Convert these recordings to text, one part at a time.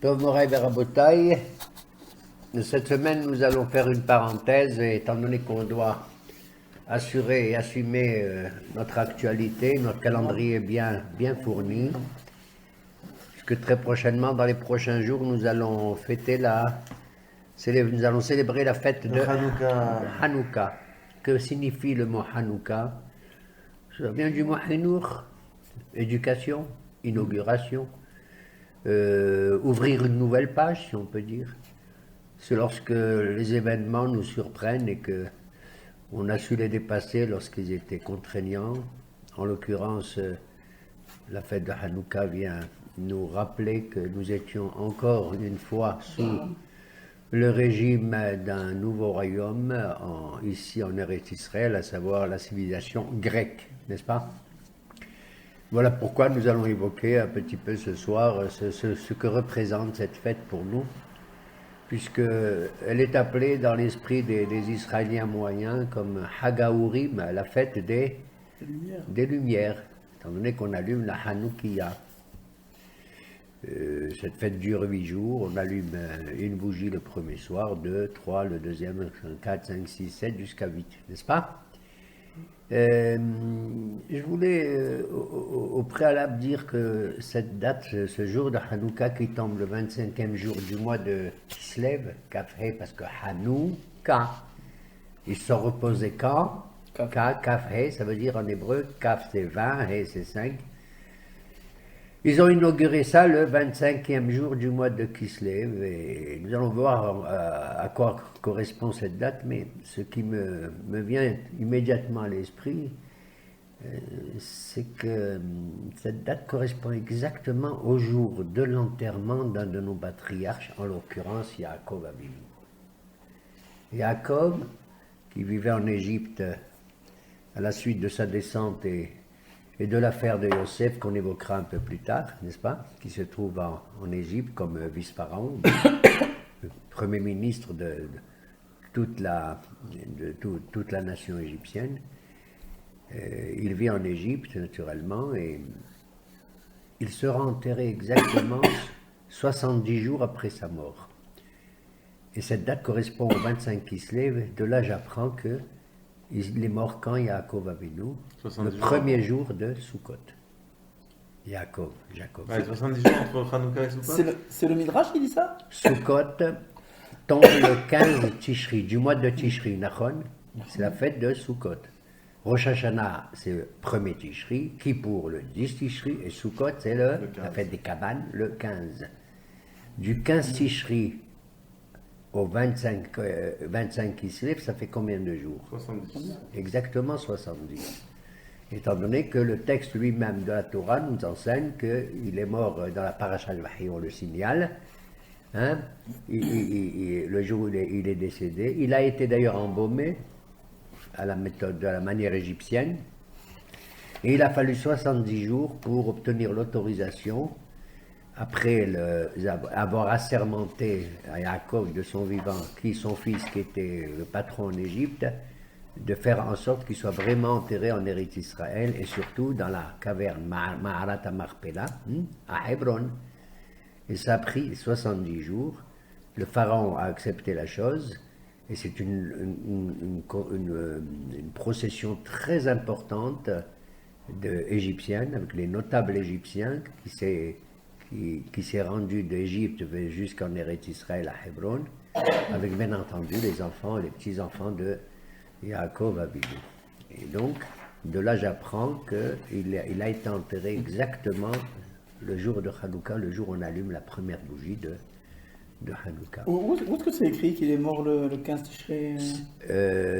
Tov Moray Verabotai, cette semaine nous allons faire une parenthèse, étant donné qu'on doit assurer et assumer notre actualité, notre calendrier est bien fourni, puisque très prochainement, dans les prochains jours, nous allons nous allons célébrer la fête de Hanouka. Que signifie le mot Hanouka? Ça vient du mot Hinour, éducation, inauguration. Ouvrir une nouvelle page, si on peut dire. C'est lorsque les événements nous surprennent et que on a su les dépasser lorsqu'ils étaient contraignants. En l'occurrence, la fête de Hanouka vient nous rappeler que nous étions encore une fois sous le régime d'un nouveau royaume, ici en Eretz Israël, à savoir la civilisation grecque, n'est-ce pas? Voilà pourquoi nous allons évoquer un petit peu ce soir ce que représente cette fête pour nous, puisqu'elle est appelée dans l'esprit des Israéliens moyens comme Hagaourim, la fête des Lumières, étant donné qu'on allume la Hanoukia. Cette fête dure 8 jours, on allume une bougie le premier soir, 2, 3, le deuxième, 4, 5, 6, 7, jusqu'à 8, n'est-ce pas? Je voulais au préalable dire que cette date, ce jour de Hanouka qui tombe le 25e jour du mois de Kislev, Kafhe, parce que Hanouka, ils se sont reposés quand? Kafhe, ça veut dire en hébreu, Kaf c'est 20, He c'est 5. Ils ont inauguré ça le 25e jour du mois de Kislev et nous allons voir à quoi correspond cette date, mais ce qui me vient immédiatement à l'esprit, c'est que cette date correspond exactement au jour de l'enterrement d'un de nos patriarches, en l'occurrence Yaakov Avinu. Yaakov, qui vivait en Égypte à la suite de sa descente et de l'affaire de Yosef qu'on évoquera un peu plus tard, n'est-ce pas, qui se trouve en Égypte comme vice-pharaon, le premier ministre de toute la nation égyptienne. Il vit en Égypte, naturellement, et il sera enterré exactement 70 jours après sa mort. Et cette date correspond au 25 Kislev. De là, j'apprends que il est mort quand Yaakov Avinu, le premier jour de Sukkot. Jacob. Ouais, 70 jours entre Hanouka et Sukkot. C'est le Midrash qui dit ça? Sukkot tombe le 15 Tishri, du mois de Tishri, Nachon, c'est la fête de Sukkot. Rosh Hashanah, c'est le premier Tishri, Kippour le 10 Tishri, et Sukkot, c'est la fête des cabanes, le 15. Du 15 Tishri au 25 Kislev, ça fait combien de jours? 70. Exactement 70. Étant donné que le texte lui-même de la Torah nous enseigne qu'il est mort dans la paracha de Vahi, on le signale, hein? Le jour où il est décédé. Il a été d'ailleurs embaumé à la méthode, de la manière égyptienne, et il a fallu 70 jours pour obtenir l'autorisation, après avoir assermenté à Yaakov de son vivant, son fils qui était le patron en Égypte, de faire en sorte qu'il soit vraiment enterré en Eretz Israël et surtout dans la caverne Ma'arat HaMarpela à Hébron. Et ça a pris 70 jours. Le pharaon a accepté la chose et c'est une procession très importante égyptienne avec les notables égyptiens qui s'est rendu d'Égypte jusqu'en Eretz Israël à Hébron, avec bien entendu les enfants et les petits-enfants de Yaakov Avinu. Et donc, de là j'apprends qu'il a été enterré exactement le jour de Hanouka, le jour où on allume la première bougie de Hanouka. Où est-ce que c'est écrit qu'il est mort le 15 Tishrei?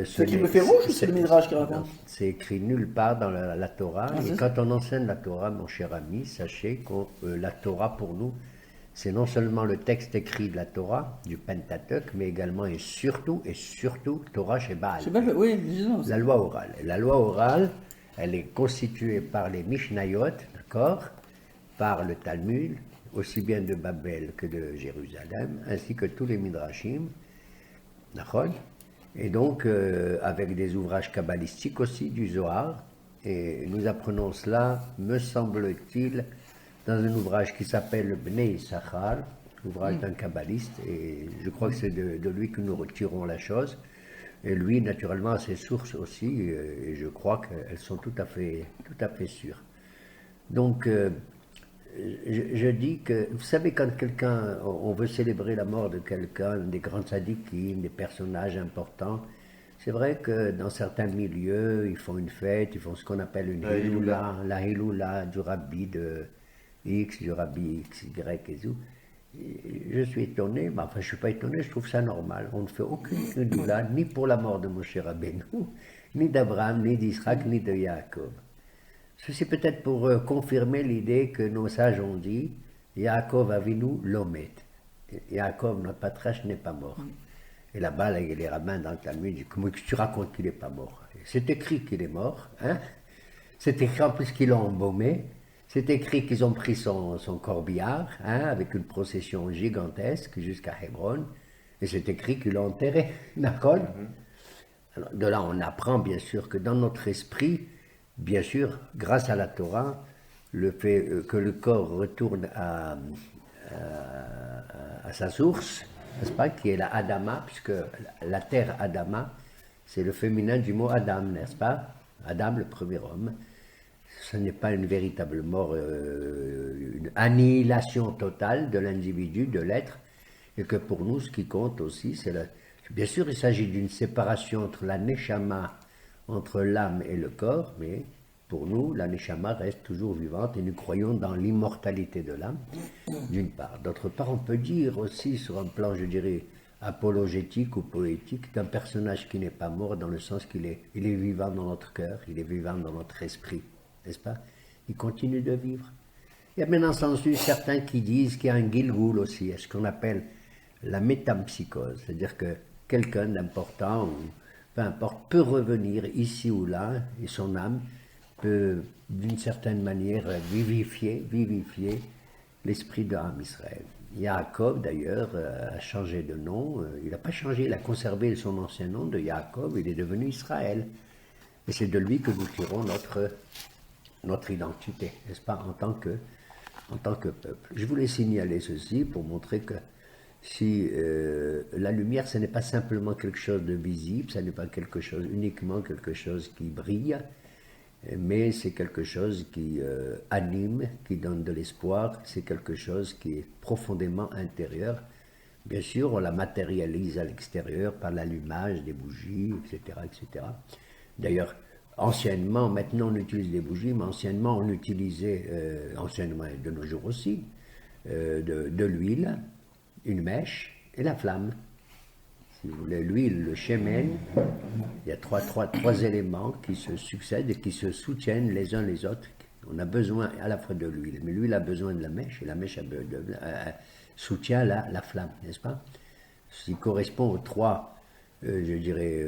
C'est écrit le le fait rouge ou c'est le Midrash qui raconte? C'est écrit nulle part dans la Torah. Et quand on enseigne la Torah, mon cher ami, sachez que la Torah pour nous, c'est non seulement le texte écrit de la Torah, du Pentateuch, mais également et surtout Torah chez Baal. Oui, disons. La loi orale. Et la loi orale, elle est constituée par les Mishnayot, d'accord, par le Talmud, aussi bien de Babel que de Jérusalem, ainsi que tous les Midrashim, d'accord, et donc avec des ouvrages kabbalistiques aussi, du Zohar, et nous apprenons cela, me semble-t-il, dans un ouvrage qui s'appelle Bnei Issachar, l'ouvrage d'un kabbaliste, et je crois que c'est de lui que nous retirons la chose. Et lui, naturellement, a ses sources aussi, et je crois qu'elles sont tout à fait sûres. Donc, je dis que, vous savez, quand on veut célébrer la mort de quelqu'un, des grands tzadikim, des personnages importants, c'est vrai que dans certains milieux, ils font une fête, ils font ce qu'on appelle une hiloula, la hiloula du rabbi de X, du rabbi X, Y et tout. Je suis étonné, mais enfin je ne suis pas étonné, je trouve ça normal. On ne fait aucune hiloula, ni pour la mort de Moshe Rabbeinu, ni d'Abraham, ni d'Israël, ni de Yaakov. Ceci peut-être pour confirmer l'idée que nos sages ont dit, Yaakov Avinu l'omet. Yaakov, notre patriarche, n'est pas mort. Et là-bas, là, les rabbins dans le Talmud disent, comment tu racontes qu'il n'est pas mort? C'est écrit qu'il est mort, hein? C'est écrit en plus qu'ils l'ont embaumé, c'est écrit qu'ils ont pris son corbillard, hein, avec une procession gigantesque jusqu'à Hébron, et c'est écrit qu'ils l'ont enterré, d'accord? Alors, de là, on apprend bien sûr que dans notre esprit, bien sûr, grâce à la Torah, le fait que le corps retourne à sa source, n'est-ce pas, qui est la Adama, puisque la terre Adama, c'est le féminin du mot Adam, n'est-ce pas? Adam, le premier homme. Ce n'est pas une véritable mort, une annihilation totale de l'individu, de l'être, et que pour nous, ce qui compte aussi, c'est bien sûr, il s'agit d'une séparation entre la neshama, entre l'âme et le corps, mais pour nous, la neshama reste toujours vivante et nous croyons dans l'immortalité de l'âme, d'une part. D'autre part, on peut dire aussi, sur un plan, je dirais, apologétique ou poétique, d'un personnage qui n'est pas mort dans le sens qu'il est vivant dans notre cœur, il est vivant dans notre esprit, n'est-ce pas? Il continue de vivre. Il y a bien entendu certains qui disent qu'il y a un gilgoul aussi, ce qu'on appelle la métampsychose, c'est-à-dire que quelqu'un d'important, ou peu importe, peut revenir ici ou là, et son âme peut d'une certaine manière vivifier l'esprit de Am Israël. Yaakov d'ailleurs a changé de nom, il n'a pas changé, il a conservé son ancien nom de Yaakov, il est devenu Israël. Et c'est de lui que nous tirons notre identité, n'est-ce pas, en tant que peuple. Je voulais signaler ceci pour montrer que si la lumière, ce n'est pas simplement quelque chose de visible, ce n'est pas uniquement quelque chose qui brille, mais c'est quelque chose qui anime, qui donne de l'espoir, c'est quelque chose qui est profondément intérieur. Bien sûr, on la matérialise à l'extérieur par l'allumage des bougies, etc., etc. D'ailleurs, anciennement, maintenant on utilise des bougies, mais anciennement on utilisait, anciennement et de nos jours aussi, de l'huile, une mèche et la flamme. Si vous voulez, l'huile, le shemen, il y a trois éléments qui se succèdent et qui se soutiennent les uns les autres. On a besoin à la fois de l'huile, mais l'huile a besoin de la mèche, et la mèche soutient la flamme, n'est-ce pas? Ce qui correspond aux trois, je dirais,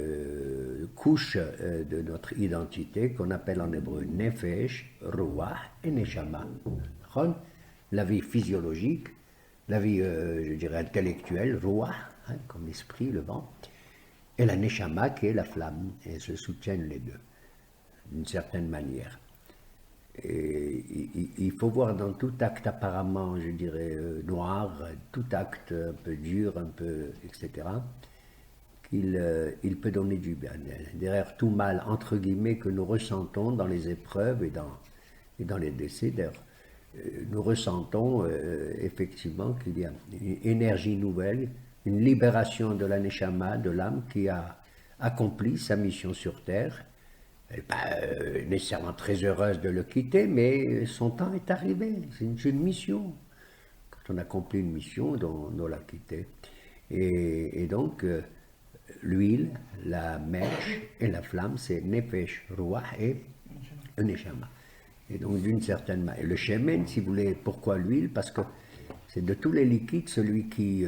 couches de notre identité, qu'on appelle en hébreu nefesh, ruach et neshama. La vie physiologique, la vie, je dirais, intellectuelle, ruach, hein, comme l'esprit, le vent, et la neshama qui est la flamme, et se soutiennent les deux, d'une certaine manière. Et il faut voir dans tout acte apparemment, je dirais, noir, tout acte un peu dur, un peu, etc., qu'il peut donner du bien. Derrière tout mal, entre guillemets, que nous ressentons dans les épreuves et dans les décès, nous ressentons effectivement qu'il y a une énergie nouvelle, une libération de la neshama, de l'âme qui a accompli sa mission sur Terre. Elle n'est pas nécessairement très heureuse de le quitter, mais son temps est arrivé. C'est une mission. Quand on accomplit une mission, on la quitter. Et donc, l'huile, la mèche et la flamme, c'est nefesh, ruach et neshama. Et donc, d'une certaine manière, le shemen, si vous voulez, pourquoi l'huile? Parce que c'est de tous les liquides celui qui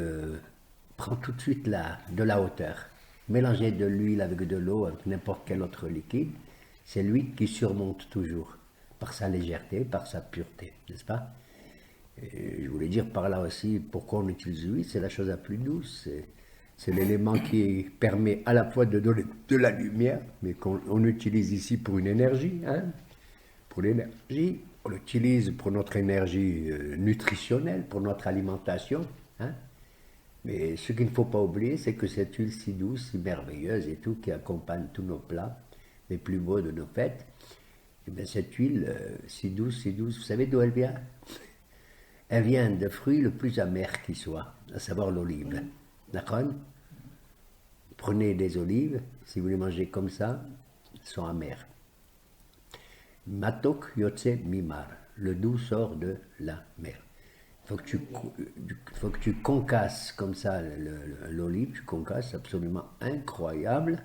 prend tout de suite de la hauteur. Mélanger de l'huile avec de l'eau, avec n'importe quel autre liquide, c'est lui qui surmonte toujours, par sa légèreté, par sa pureté, n'est-ce pas? Et je voulais dire par là aussi, pourquoi on utilise l'huile, c'est la chose la plus douce, c'est l'élément qui permet à la fois de donner de la lumière, mais qu'on utilise ici pour une énergie, hein? Pour l'énergie, on l'utilise pour notre énergie nutritionnelle, pour notre alimentation, Hein. Mais ce qu'il ne faut pas oublier, c'est que cette huile si douce, si merveilleuse et tout, qui accompagne tous nos plats, les plus beaux de nos fêtes, et bien cette huile si douce, vous savez d'où elle vient? Elle vient de fruits le plus amer qui soit, à savoir l'olive. D'accord? Prenez des olives, si vous les mangez comme ça, elles sont amères. Matok yotse mimar, le doux sort de la mer. Il faut que tu concasses comme ça l'olive, tu concasses, absolument incroyable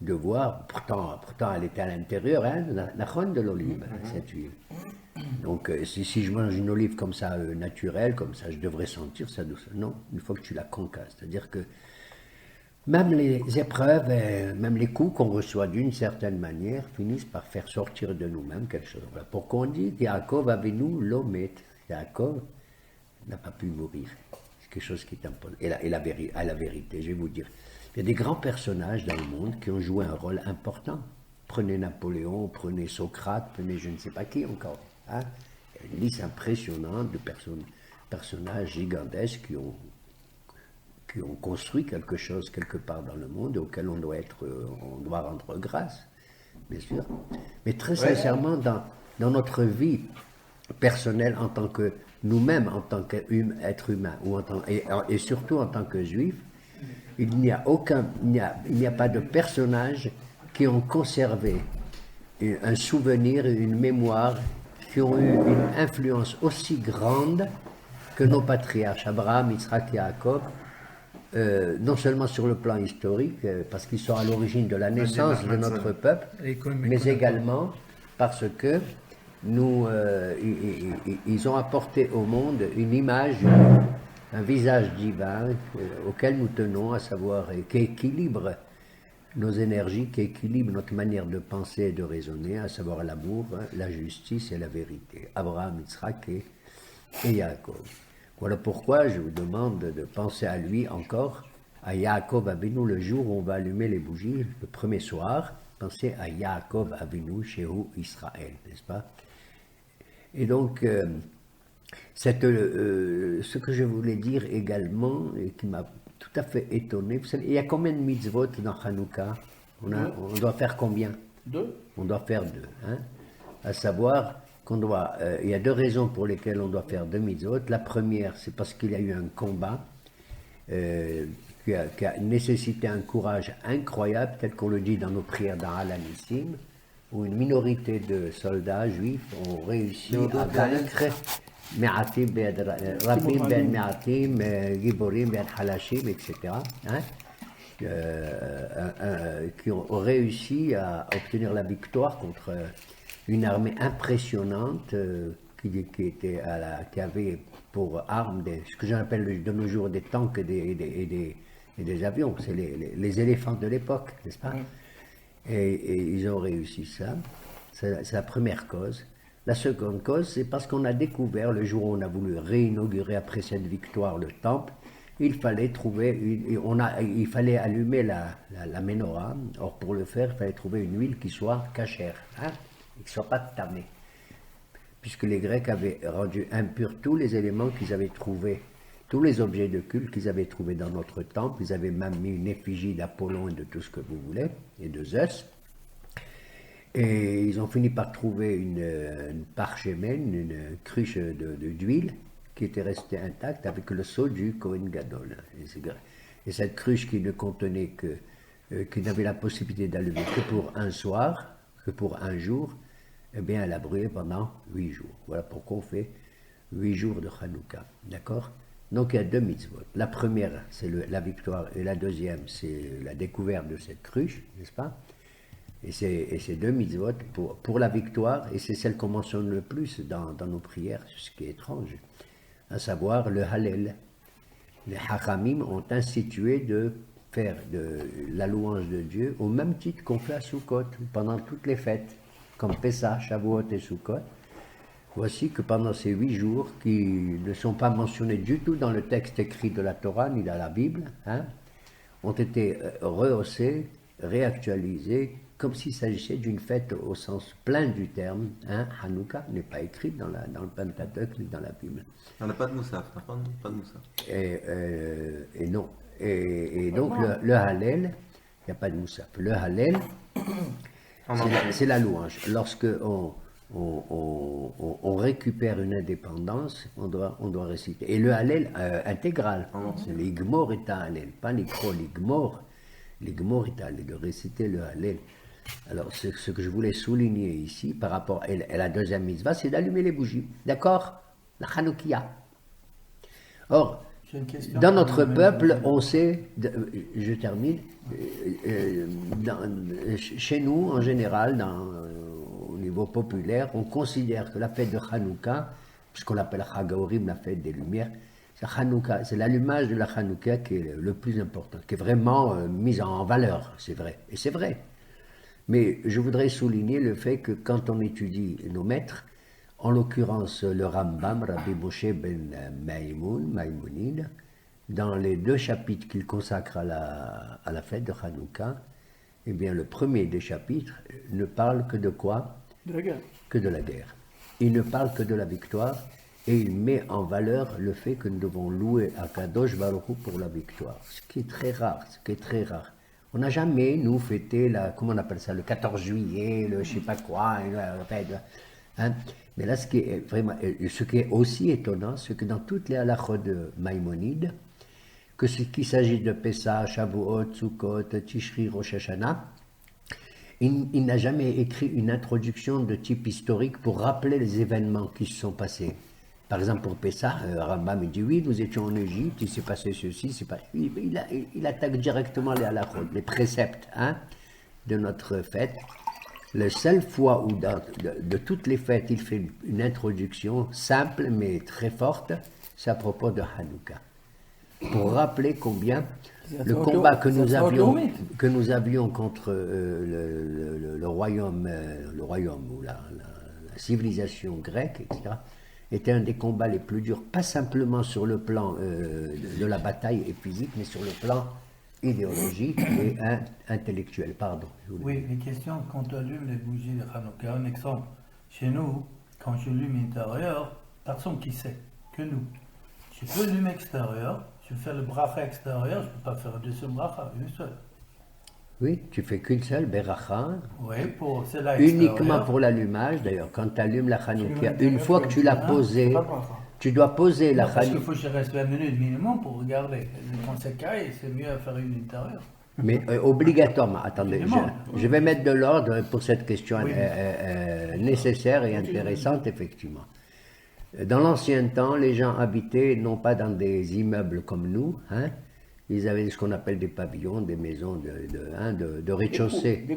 de voir, pourtant elle était à l'intérieur, hein, la ronde de l'olive, cette huile. Donc si je mange une olive comme ça, naturelle, comme ça, je devrais sentir sa douceur. Non, il faut que tu la concasses, c'est-à-dire que même les épreuves, même les coups qu'on reçoit d'une certaine manière, finissent par faire sortir de nous-mêmes quelque chose. Voilà pourquoi on dit Yaakov Avinu Lomet. Yaakov n'a pas pu mourir. C'est quelque chose qui est important. Et la vérité, je vais vous dire, il y a des grands personnages dans le monde qui ont joué un rôle important. Prenez Napoléon, prenez Socrate, prenez je ne sais pas qui encore. Hein? Il y a une liste impressionnante de personnages gigantesques qui ont construit quelque chose quelque part dans le monde et auquel on doit rendre grâce, bien sûr. Mais très sincèrement, dans notre vie personnelle en tant que nous-mêmes, en tant qu'être humain, et surtout en tant que juif, il n'y a pas de personnages qui ont conservé un souvenir, une mémoire, qui ont eu une influence aussi grande que nos patriarches, Abraham, Yitzhak et Jacob, non seulement sur le plan historique, parce qu'ils sont à l'origine de la naissance de notre peuple, mais également parce que ils ont apporté au monde une image, un visage divin auquel nous tenons, à savoir, qui équilibre nos énergies, qui équilibre notre manière de penser et de raisonner, à savoir l'amour, la justice et la vérité. Abraham, Yitzhak et Jacob. Voilà pourquoi je vous demande de penser à lui encore, à Yaakov Avinu, le jour où on va allumer les bougies, le premier soir. Pensez à Yaakov Avinu, Shehu Israël, n'est-ce pas? Et donc, ce que je voulais dire également, et qui m'a tout à fait étonné, vous savez, il y a combien de mitzvot dans Hanouka? On doit faire combien? 2. On doit faire 2, hein? À savoir il y a 2 raisons pour lesquelles on doit faire 2 mitzvot. La première, c'est parce qu'il y a eu un combat qui a nécessité un courage incroyable, tel qu'on le dit dans nos prières dans Al-Anissim, où une minorité de soldats juifs ont réussi à vaincre Rabim ben Me'atim, Giborim ben Halashim, etc. Hein, qui ont réussi à obtenir la victoire contre une armée impressionnante qui avait pour armes ce que j'appelle de nos jours des tanks et des avions. C'est les éléphants de l'époque, n'est-ce pas? Et ils ont réussi ça. C'est la première cause. La seconde cause, c'est parce qu'on a découvert, le jour où on a voulu réinaugurer après cette victoire le temple, il fallait allumer la menorah. Or, pour le faire, il fallait trouver une huile qui soit cachère, hein, et qui ne soit pas tamée. Puisque les Grecs avaient rendu impurs tous les éléments qu'ils avaient trouvés, tous les objets de culte qu'ils avaient trouvés dans notre temple. Ils avaient même mis une effigie d'Apollon et de tout ce que vous voulez, et de Zeus. Et ils ont fini par trouver une parchemène, une cruche d'huile, qui était restée intacte avec le sceau du Kohen Gadol. Et cette cruche qui ne contenait qui n'avait la possibilité d'allumer que pour un soir, que pour un jour, eh bien elle a brûlé pendant 8 jours. Voilà pourquoi on fait 8 jours de Hanouka. D'accord? Donc il y a 2 mitzvot. La première, c'est la victoire, et la deuxième, c'est la découverte de cette cruche, n'est-ce pas? Et ces 2 mitzvot pour la victoire, et c'est celle qu'on mentionne le plus dans nos prières, ce qui est étrange, à savoir le Hallel. Les Hachamim ont institué de faire de la louange de Dieu au même titre qu'on fait à Sukkot, pendant toutes les fêtes, comme Pessah, Shavuot et Sukkot. Voici que pendant ces 8 jours, qui ne sont pas mentionnés du tout dans le texte écrit de la Torah ni dans la Bible, hein, ont été rehaussés, réactualisés, comme s'il s'agissait d'une fête au sens plein du terme. Hein. Hanouka n'est pas écrit dans le Pentateuque ni dans la Bible. On n'a pas de moussaf, pas de moussaf. Et non. Et donc le Hallel, il n'y a pas de moussaf. Le Hallel, c'est la louange. Lorsque on récupère une indépendance, on doit réciter. Et le Hallel intégral, c'est l'Igmor et Hallel, pas l'Ikro, l'Igmor. L'Igmor est Hallel, de réciter le Hallel. Alors, ce que je voulais souligner ici, par rapport à la deuxième mitzvah, c'est d'allumer les bougies. D'accord? La Hanoukia. Or, dans notre peuple, on sait, je termine, chez nous, en général, au niveau populaire, on considère que la fête de Hanouka, puisqu'on l'appelle Chag HaOrim, la fête des Lumières, c'est l'allumage de la Hanouka qui est le plus important, qui est vraiment mise en valeur, c'est vrai. Et c'est vrai. Mais je voudrais souligner le fait que quand on étudie nos maîtres, en l'occurrence le Rambam, Rabbi Moshe ben Maïmonide, dans les 2 chapitres qu'il consacre à la fête de Hanouka, eh bien le premier des chapitres ne parle que de quoi? De la guerre. Que de la guerre. Il ne parle que de la victoire et il met en valeur le fait que nous devons louer Akadosh Baruch Hu pour la victoire, ce qui est très rare, On n'a jamais, nous, fêté, comment on appelle ça, le 14 juillet, le je sais pas quoi, hein. Mais là, ce qui est aussi étonnant, c'est que dans toutes les halachot de Maïmonide, qu'il s'agisse de Pessah, Shavuot, Sukkot, Tishri, Rosh Hashanah, il n'a jamais écrit une introduction de type historique pour rappeler les événements qui se sont passés. Par exemple, pour Pessah, Rambam dit oui, nous étions en Égypte, il s'est passé ceci, il attaque directement les halachot, les préceptes de notre fête. La seule fois où, de toutes les fêtes, il fait une introduction simple mais très forte, c'est à propos de Hanouka. Pour rappeler combien le combat que nous avions contre le royaume ou la civilisation grecque, etc., était un des combats les plus durs, pas simplement sur le plan de la bataille et physique, mais sur le plan idéologique et intellectuel. Pardon. Oui, les questions quand tu allumes les bougies de Hanouka, un exemple. Chez nous, quand j'allume intérieur, personne qui sait, que nous. Je peux allumer extérieur, je fais le bracha extérieur, je ne peux pas faire 2 seuls brachas, une seule. Oui, tu fais qu'une seule beracha. Oui, pour celle-là uniquement pour l'allumage. D'ailleurs, quand tu allumes la Hanouka, une fois que tu l'as posée, tu dois poser la Hanouka. Parce qu'il faut que je reste 20 minutes minimum pour regarder. Quand c'est carré, c'est mieux à faire une intérieure. Mais obligatoirement, attendez, je vais mettre de l'ordre pour cette question nécessaire et intéressante, effectivement. Dans l'ancien temps, les gens habitaient non pas dans des immeubles comme nous, ils avaient ce qu'on appelle des pavillons, des maisons de rez-de-chaussée.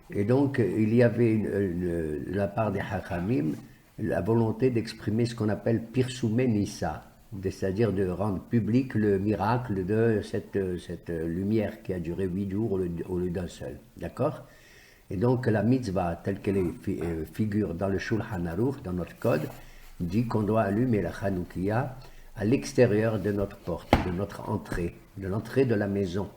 Et donc, il y avait de la part des Hachamim la volonté d'exprimer ce qu'on appelle Pirsumé Nissa, c'est-à-dire de rendre public le miracle de cette lumière qui a duré 8 jours au lieu d'un seul. D'accord? Et donc, la mitzvah, telle qu'elle figure dans le Shulchan Aruch, dans notre code, dit qu'on doit allumer la Hanoukia à l'extérieur de notre porte, de notre entrée, de l'entrée de la maison.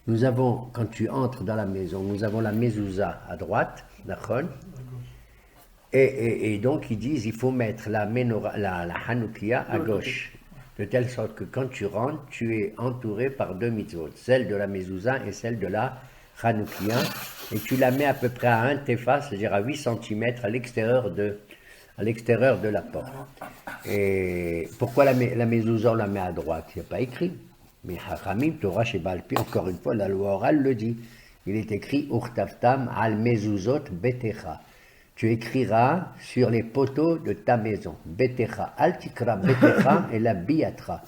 Nous avons, quand tu entres dans la maison, nous avons la mezouza à droite, d'accord, et donc ils disent il faut mettre la Hanoukia à gauche, de telle sorte que quand tu rentres, tu es entouré par 2 mitzvot, celle de la mezouza et celle de la Hanoukia, et tu la mets à peu près à 1 tefa, c'est-à-dire à 8 cm à l'extérieur de la porte. Et pourquoi la mezouza on la met à droite? Il n'y a pas écrit. Mais Hachamim, Torah chez Baal Pi, encore une fois, la loi orale le dit. Il est écrit Urtavtam al mezuzot betecha. Tu écriras sur les poteaux de ta maison. Betecha. Al tikra betecha et la biatra.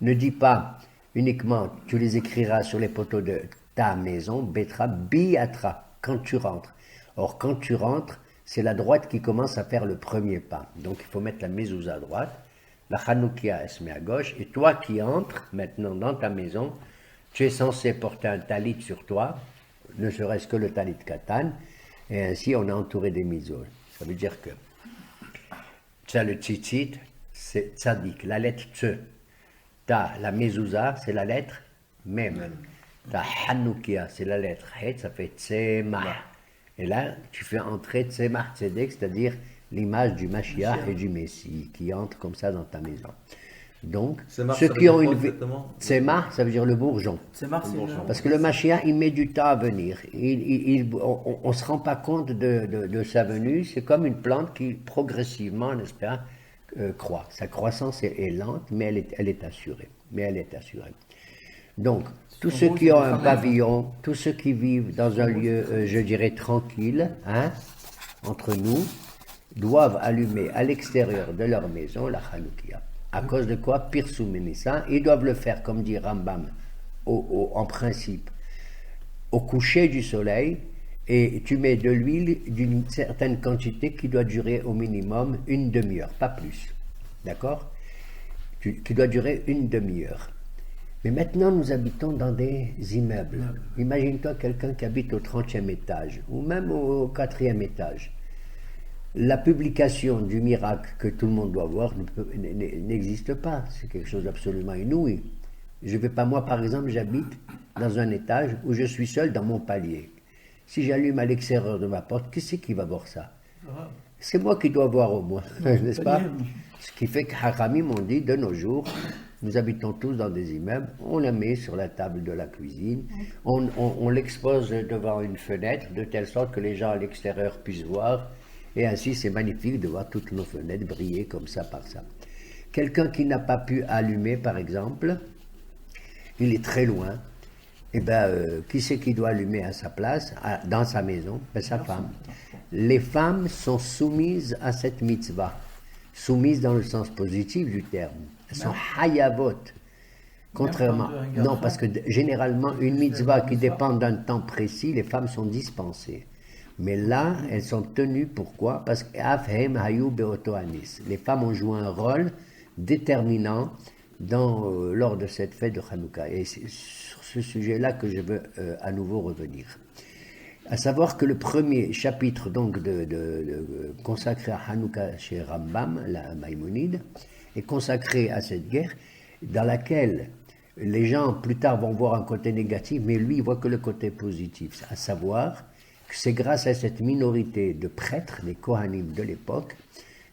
Ne dis pas uniquement tu les écriras sur les poteaux de ta maison. Betra biatra. Quand tu rentres. Or, quand tu rentres, c'est la droite qui commence à faire le premier pas. Donc, il faut mettre la mezouza à droite. La Hanoukia, elle se met à gauche, et toi qui entres maintenant dans ta maison, tu es censé porter un talit sur toi, ne serait-ce que le talit katan, et ainsi on est entouré des mitzvot. Ça veut dire que tu as le tzitzit, c'est tzadik, la lettre tse. Tu as la mezouza, c'est la lettre mem. Tu as Hanoukia, c'est la lettre het, ça fait tzemah. Et là, tu fais entrer Tzemach Tzedek, c'est-à-dire l'image du Mashiach et du Messie, qui entre comme ça dans ta maison. Donc, Tzemach, ceux ça veut qui dire ont quoi une vie. exactement Tzemach, ça veut dire le bourgeon. C'est Mars, c'est Bonjour. Parce que le Mashiach, il met du temps à venir. On ne se rend pas compte de sa venue. C'est comme une plante qui, progressivement, n'est-ce pas, croît. Sa croissance est lente, mais elle est assurée. Donc, tous ceux qui ont un pavillon, tous ceux qui vivent dans un lieu, je dirais, tranquille, hein, entre nous, doivent allumer à l'extérieur de leur maison la Hanoukia. À cause de quoi? Pirsum Nissa. Ils doivent le faire, comme dit Rambam, en principe, au coucher du soleil, et tu mets de l'huile d'une certaine quantité qui doit durer au minimum une demi-heure, pas plus. D'accord? Qui doit durer une demi-heure. Mais maintenant, nous habitons dans des immeubles. Imagine-toi quelqu'un qui habite au 30e étage, ou même au 4e étage. La publication du miracle que tout le monde doit voir n'existe pas. C'est quelque chose d'absolument inouï. Je vais pas, moi par exemple, j'habite dans un étage où je suis seul dans mon palier. Si j'allume à l'extérieur de ma porte, qui c'est qui va voir ça? C'est moi qui dois voir au moins, n'est-ce pas? Ce qui fait que Haramim m'ont dit, de nos jours, nous habitons tous dans des immeubles, on la met sur la table de la cuisine, on l'expose devant une fenêtre, de telle sorte que les gens à l'extérieur puissent voir. Et ainsi, c'est magnifique de voir toutes nos fenêtres briller comme ça par ça. Quelqu'un qui n'a pas pu allumer, par exemple, il est très loin. Eh bien, qui c'est qui doit allumer à sa place, dans sa maison? Ben, sa femme. Les femmes sont soumises à cette mitzvah. Soumises dans le sens positif du terme. Elles sont hayavot. Contrairement. Non, parce que généralement, une mitzvah qui dépend d'un temps précis, les femmes sont dispensées. Mais là, elles sont tenues, pourquoi? Parce que les femmes ont joué un rôle déterminant lors de cette fête de Hanouka. Et c'est sur ce sujet-là que je veux à nouveau revenir. À savoir que le premier chapitre donc consacré à Hanouka chez Rambam, la Maïmonide, est consacré à cette guerre dans laquelle les gens plus tard vont voir un côté négatif, mais lui il voit que le côté positif, à savoir que c'est grâce à cette minorité de prêtres, des Kohanim de l'époque,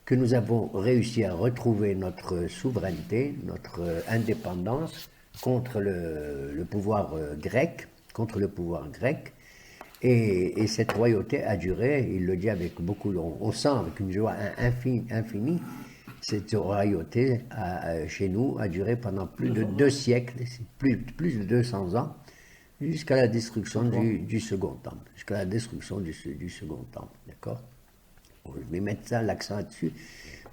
que nous avons réussi à retrouver notre souveraineté, notre indépendance contre le pouvoir grec, et cette royauté a duré, il le dit avec beaucoup, on sent avec une joie infinie, cette royauté chez nous a duré pendant plus de 2 siècles, plus de 200 ans, jusqu'à la destruction du Second Temple. Jusqu'à la destruction du Second Temple, d'accord? Je vais mettre ça, l'accent là-dessus,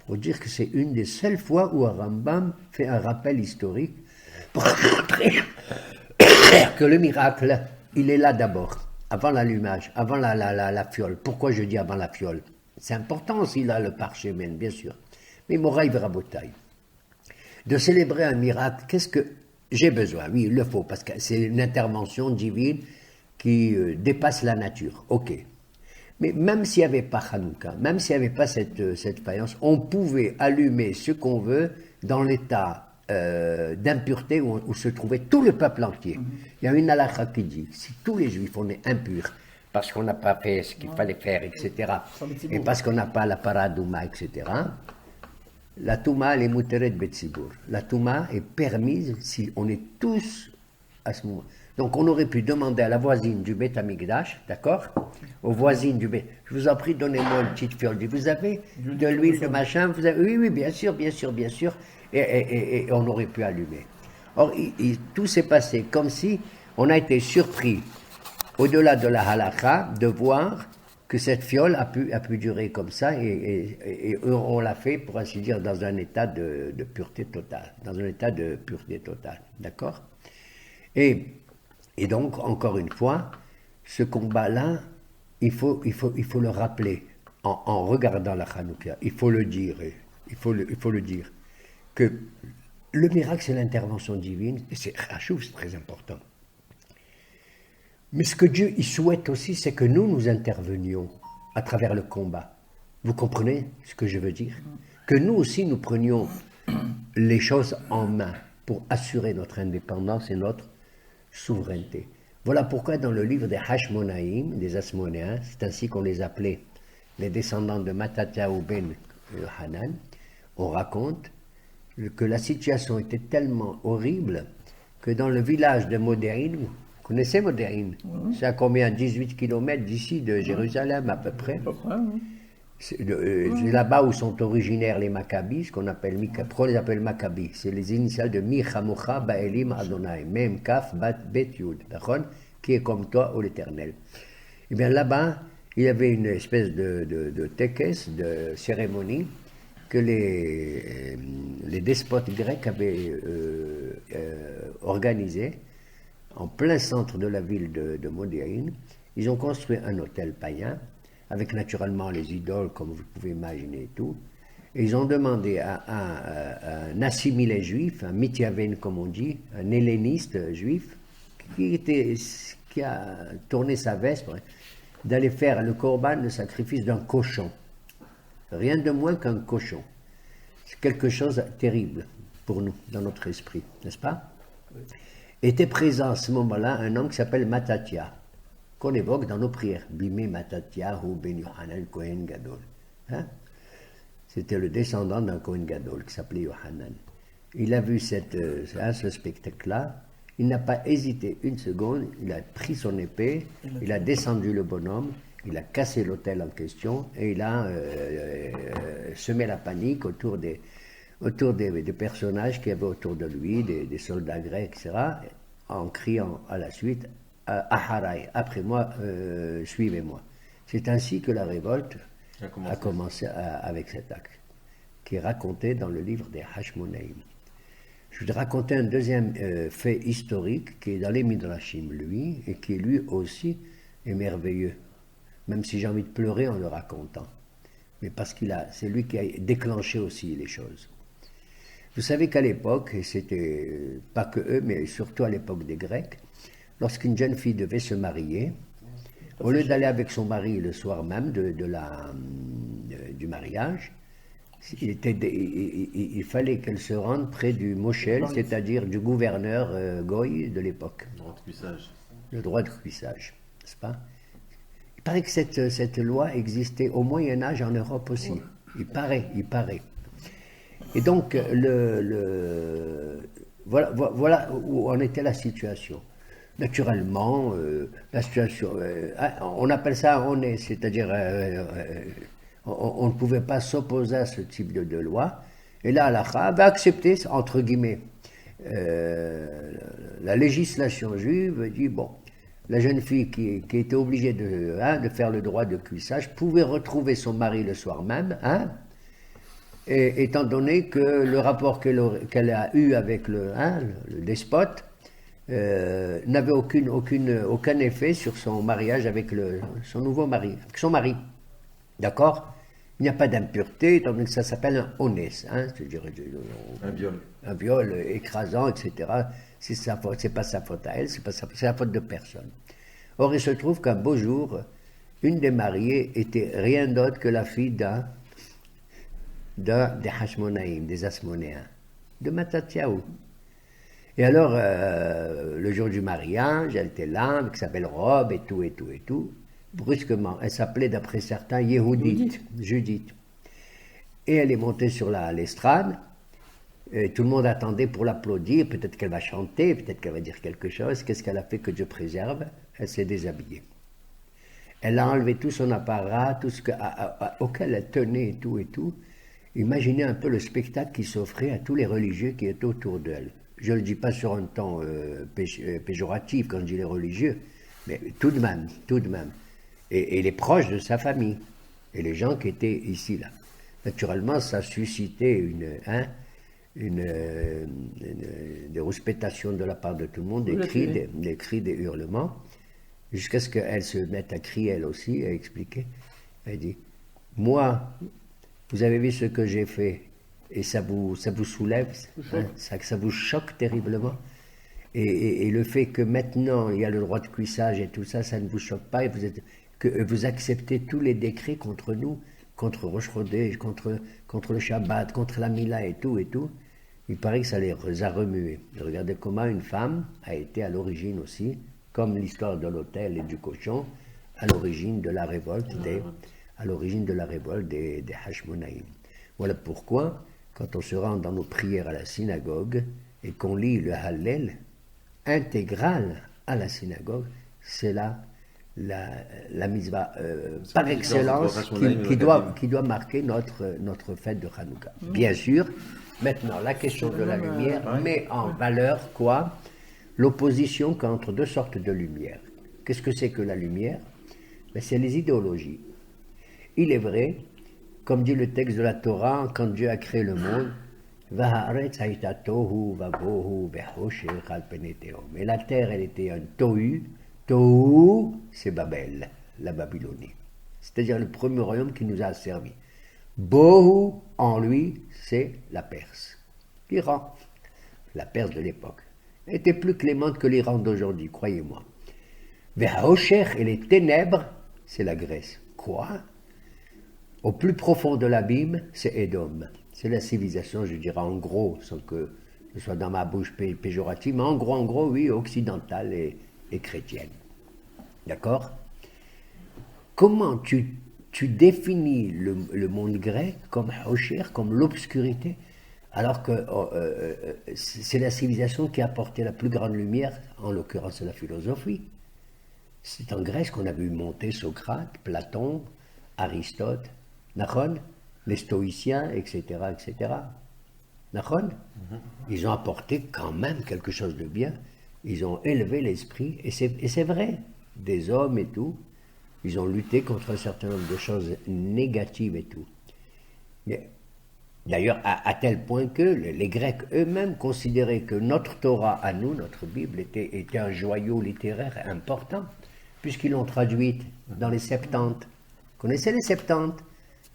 pour dire que c'est une des seules fois où Rambam fait un rappel historique pour montrer que le miracle, il est là d'abord, avant l'allumage, avant la fiole. Pourquoi je dis avant la fiole? C'est important aussi là, le parchemin, bien sûr. Mais Moraï Verabotaï, de célébrer un miracle, qu'est-ce que j'ai besoin? Oui, il le faut, parce que c'est une intervention divine qui dépasse la nature. Ok. Mais même s'il n'y avait pas Hanouka, même s'il n'y avait pas cette faïence, on pouvait allumer ce qu'on veut dans l'état d'impureté où se trouvait tout le peuple entier. Il y a une halakha qui dit, si tous les juifs on est impurs, parce qu'on n'a pas fait ce qu'il fallait faire, etc., et parce qu'on n'a pas la paradouma, etc., la Touma, elle est mouteret betzibur. La Touma est permise si on est tous à ce moment. Donc on aurait pu demander à la voisine du Beth Amikdash, d'accord? Aux voisines du Beth, je vous en prie, donnez-moi une petite fiole. Vous avez de l'huile, de machin? Vous avez... Oui, bien sûr. Et on aurait pu allumer. Or, tout s'est passé comme si on a été surpris, au-delà de la halakha, de voir que cette fiole a pu durer comme ça, et on l'a fait, pour ainsi dire, dans un état de pureté totale. D'accord? Et donc, encore une fois, ce combat-là, il faut le rappeler en regardant la Hanouka. Il faut le dire, que le miracle, c'est l'intervention divine, et c'est très important. Mais ce que Dieu il souhaite aussi, c'est que nous intervenions à travers le combat. Vous comprenez ce que je veux dire? Que nous aussi, nous prenions les choses en main pour assurer notre indépendance et notre souveraineté. Voilà pourquoi dans le livre des Hashmonaïm, des Asmonéens, c'est ainsi qu'on les appelait, les descendants de Mattatyahu ben Hanan, on raconte que la situation était tellement horrible que dans le village de Modéine, vous connaissez Modéine? C'est à combien? 18 km d'ici, de Jérusalem à peu près. C'est là-bas où sont originaires les Maccabis, ce qu'on appelle pourquoi on les appelle Maccabis? C'est les initiales de Mi Chamocha Ba'elim Adonai, Mem Kaf Bat Bet Yud, qui est comme toi, ô l'Éternel. Et bien là-bas, il y avait une espèce de tekes, de cérémonie, que les despotes grecs avaient organisée en plein centre de la ville de Modéine. Ils ont construit un hôtel païen, avec naturellement les idoles, comme vous pouvez imaginer et tout. Et ils ont demandé à un assimilé juif, un mityaven comme on dit, un helléniste juif, qui a tourné sa veste, d'aller faire le korban, le sacrifice d'un cochon. Rien de moins qu'un cochon. C'est quelque chose de terrible pour nous, dans notre esprit, n'est-ce pas? Était présent à ce moment-là un homme qui s'appelle Mattatya, qu'on évoque dans nos prières. Bimé Mattatyahu ben Yohanan Kohen Gadol. C'était le descendant d'un Kohen Gadol qui s'appelait Yohanan. Il a vu ce spectacle-là. Il n'a pas hésité une seconde. Il a pris son épée. Il a descendu le bonhomme. Il a cassé l'hôtel en question. Et il a semé la panique autour des personnages qui avaient autour de lui, des soldats grecs, etc., en criant à la suite Aharai, après moi, suivez-moi. C'est ainsi que la révolte a commencé avec cet acte, qui est raconté dans le livre des Hashmonaïm. Je vais raconter un deuxième fait historique qui est dans les Midrashim, lui, et qui lui aussi est merveilleux, même si j'ai envie de pleurer en le racontant, mais parce c'est lui qui a déclenché aussi les choses. Vous savez qu'à l'époque, et c'était pas que eux, mais surtout à l'époque des Grecs, lorsqu'une jeune fille devait se marier, au lieu d'aller avec son mari le soir même du mariage, il fallait qu'elle se rende près du moshel, c'est-à-dire du gouverneur Goy de l'époque. Le droit de cuissage. Le droit de cuissage, n'est-ce pas? Il paraît que cette loi existait au Moyen-Âge en Europe aussi. Il paraît. Et donc, voilà où en était la situation. Naturellement, la situation, on appelle ça honnête, c'est-à-dire on ne pouvait pas s'opposer à ce type de loi. Et là, Allah avait accepté, entre guillemets, la législation juive dit, bon, la jeune fille qui était obligée de faire le droit de cuissage pouvait retrouver son mari le soir même, et, étant donné que le rapport qu'elle a eu avec le despote n'avait aucun effet sur son mariage avec son nouveau mari, avec son mari. D'accord? Il n'y a pas d'impureté, étant donné que ça s'appelle un onès, c'est-à-dire un viol écrasant, etc. C'est pas sa faute à elle, c'est la faute de personne. Or, il se trouve qu'un beau jour, une des mariées était rien d'autre que la fille d'un des Hashmonaïm, des Asmonéens, de Mattatyahu. Et alors, le jour du mariage, elle était là, avec sa belle robe et tout. Brusquement, elle s'appelait d'après certains Judith. Et elle est montée sur l'estrade. Et tout le monde attendait pour l'applaudir. Peut-être qu'elle va chanter, peut-être qu'elle va dire quelque chose. Qu'est-ce qu'elle a fait que Dieu préserve? Elle s'est déshabillée. Elle a enlevé tout son apparat, tout ce auquel elle tenait et tout. Imaginez un peu le spectacle qui s'offrait à tous les religieux qui étaient autour d'elle. Je ne le dis pas sur un ton péjoratif quand je dis les religieux, mais tout de même. Et les proches de sa famille, et les gens qui étaient ici, là. Naturellement, ça a suscité des rouspétations de la part de tout le monde, des cris, des hurlements, jusqu'à ce qu'elle se mette à crier elle aussi, à expliquer. Elle dit, moi, vous avez vu ce que j'ai fait, et ça vous soulève, ça vous choque terriblement. Et le fait que maintenant, il y a le droit de cuissage et tout ça, ça ne vous choque pas, et que vous acceptez tous les décrets contre nous, contre Roche-Rodé, contre le Shabbat, contre la Mila et tout. Il paraît que ça les a remués. Regardez comment une femme a été à l'origine aussi comme l'histoire de l'autel et du cochon, à l'origine de la révolte des Hashmonaïm. Voilà pourquoi, quand on se rend dans nos prières à la synagogue et qu'on lit le Hallel intégral à la synagogue, c'est là la mitzvah par excellence qui doit marquer notre fête de Hanouka. Bien sûr, maintenant la question de la lumière met en valeur quoi? L'opposition entre deux sortes de lumière. Qu'est-ce que c'est que la lumière? Ben, c'est les idéologies. Il est vrai, comme dit le texte de la Torah, quand Dieu a créé le monde, et la terre, elle était un tohu. Tohu, c'est Babel, la Babylonie. C'est-à-dire le premier royaume qui nous a servi. Bohu, en lui, c'est la Perse. L'Iran, la Perse de l'époque, était plus clémente que l'Iran d'aujourd'hui, croyez-moi. Ve'haosher, et les ténèbres, c'est la Grèce. Quoi? Au plus profond de l'abîme, c'est Édom. C'est la civilisation, je dirais en gros, sans que ce soit dans ma bouche péjorative, mais en gros, oui, occidentale et chrétienne. D'accord? Comment tu définis le monde grec comme Haosher, comme l'obscurité, alors que c'est la civilisation qui a apporté la plus grande lumière, en l'occurrence la philosophie. C'est en Grèce qu'on a vu monter Socrate, Platon, Aristote, Nachon, les stoïciens, etc., etc. Nachon? Ils ont apporté quand même quelque chose de bien. Ils ont élevé l'esprit, et c'est vrai, des hommes et tout. Ils ont lutté contre un certain nombre de choses négatives et tout. Mais, d'ailleurs, à tel point que les Grecs eux-mêmes considéraient que notre Torah à nous, notre Bible, était un joyau littéraire important, puisqu'ils l'ont traduite dans les Septante. Vous connaissez les Septante?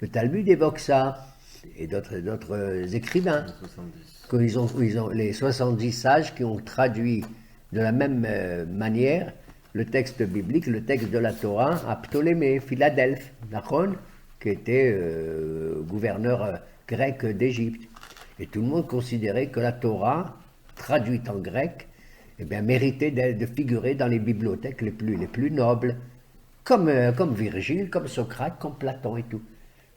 Le Talmud évoque ça, et d'autres écrivains. Ils ont les 70 sages qui ont traduit de la même manière le texte biblique, le texte de la Torah à Ptolémée, Philadelphe, Nachon, qui était gouverneur grec d'Égypte. Et tout le monde considérait que la Torah, traduite en grec, eh bien, méritait de figurer dans les bibliothèques les plus nobles, comme Virgile, comme Socrate, comme Platon et tout.